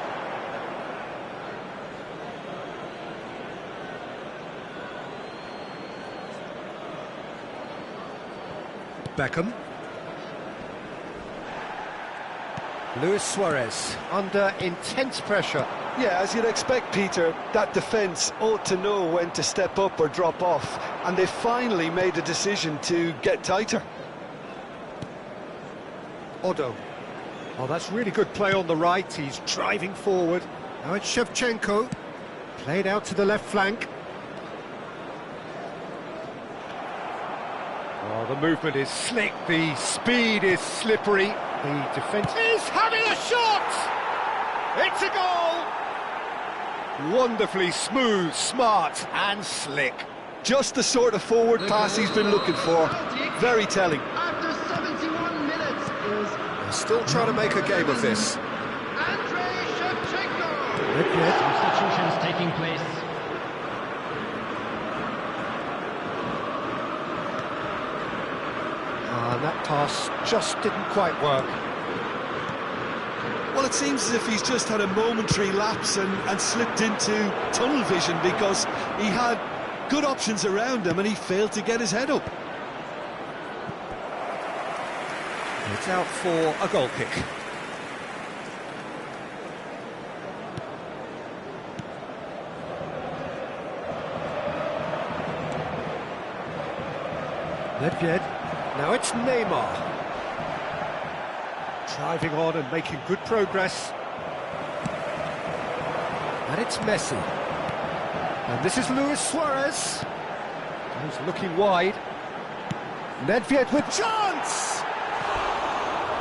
Speaker 1: Beckham. Luis Suarez under intense pressure.
Speaker 2: Yeah, as you'd expect, Peter, that defence ought to know when to step up or drop off, and they finally made a decision to get tighter.
Speaker 1: Odo. Oh, that's really good play on the right. He's driving forward. Now it's Shevchenko. Played out to the left flank. Oh, the movement is slick. The speed is slippery. The defence is having a shot! It's a goal! Wonderfully smooth, smart and slick.
Speaker 2: Just the sort of forward pass he's been looking for. Very telling.
Speaker 3: After 71 minutes is
Speaker 1: They're still trying to make a game of this.
Speaker 3: Andrei Shevchenko.
Speaker 1: Nedved.
Speaker 3: Substitutions taking place.
Speaker 1: And that pass just didn't quite work.
Speaker 2: Well, it seems as if he's just had a momentary lapse and slipped into tunnel vision, because he had good options around him and he failed to get his head up.
Speaker 1: It's out for a goal kick. Nedved. Now it's Neymar. Driving on and making good progress. And it's Messi. And this is Luis Suarez. He's looking wide. Nedved with chance!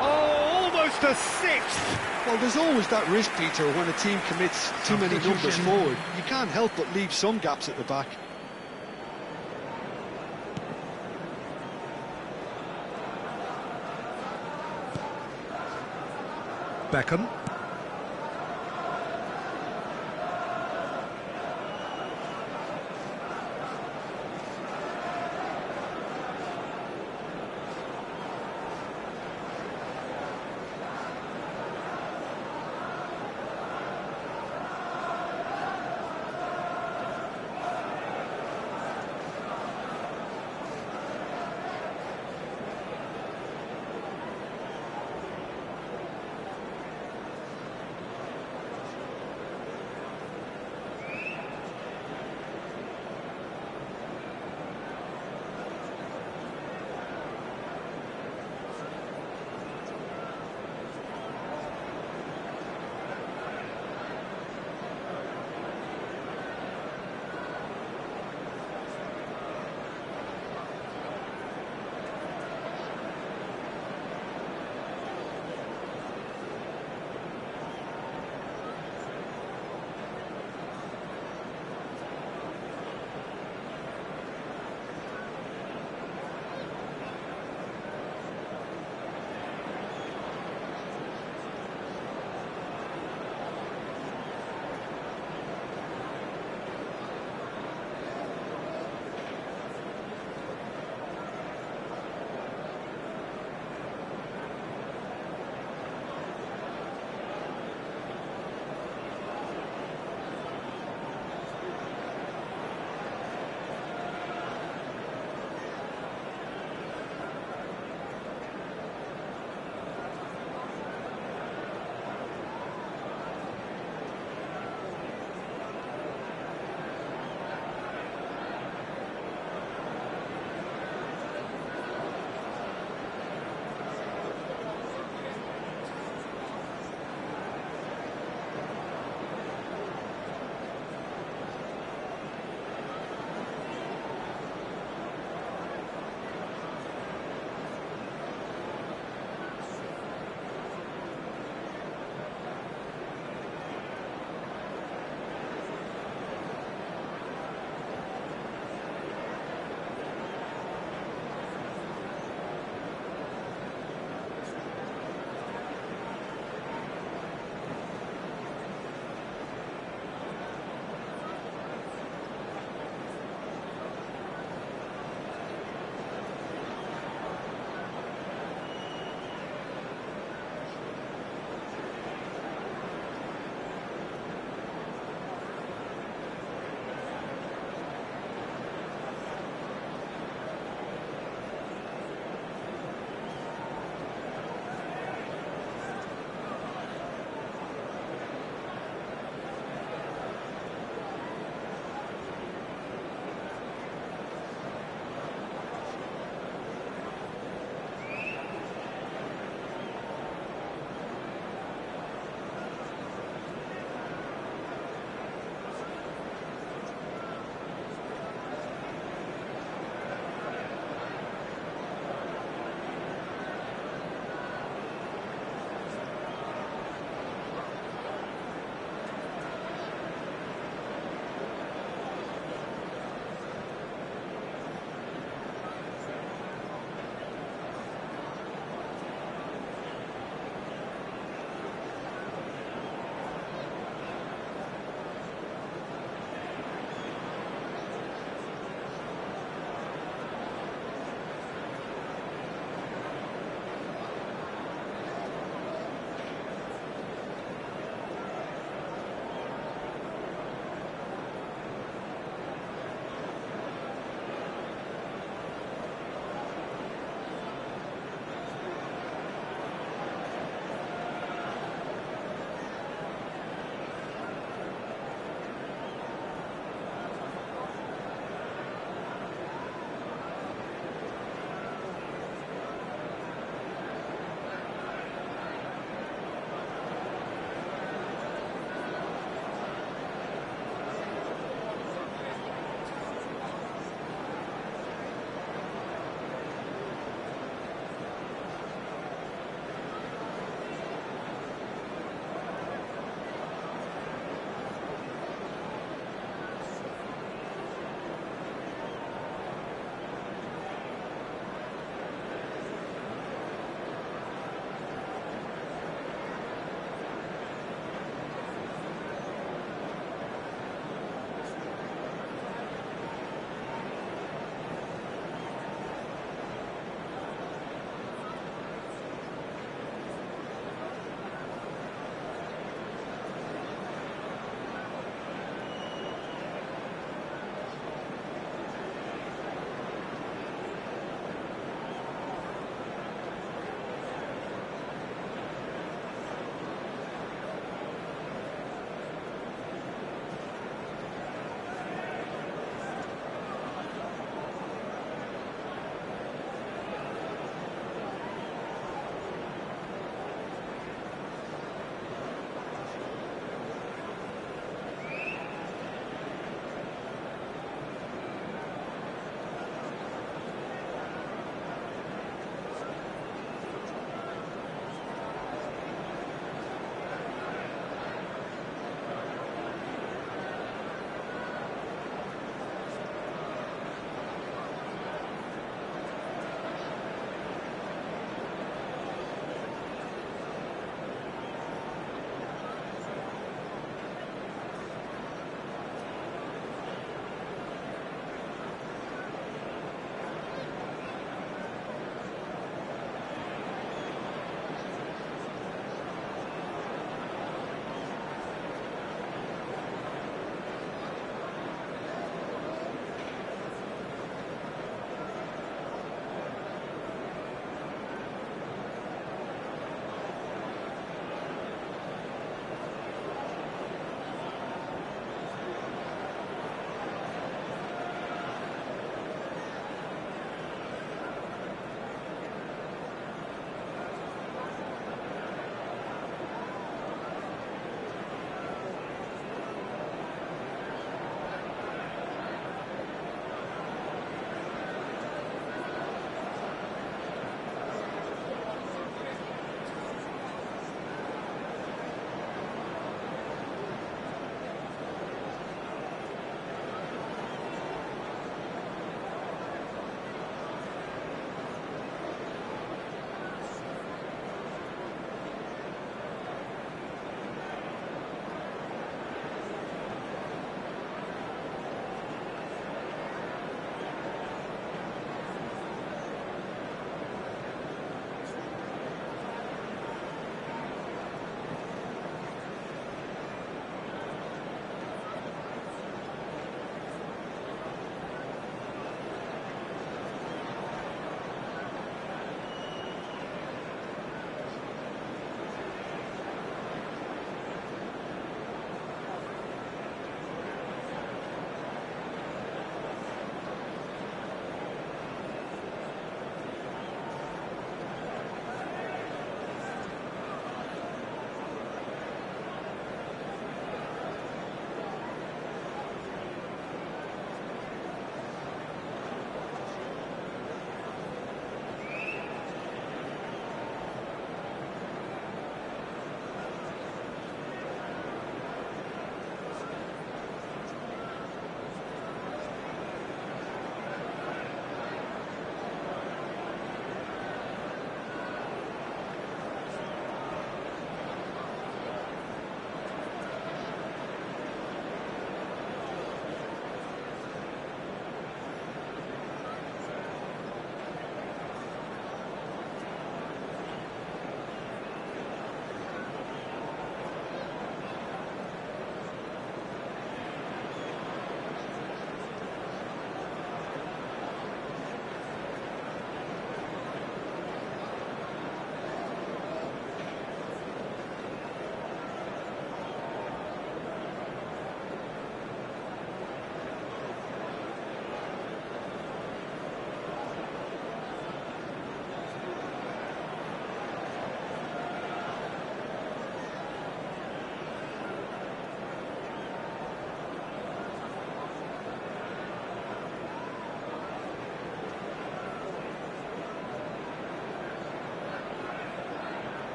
Speaker 1: Oh, almost a sixth!
Speaker 2: Well, there's always that risk, Peter, when a team commits too many numbers forward. You can't help but leave some gaps at the back.
Speaker 1: Beckham.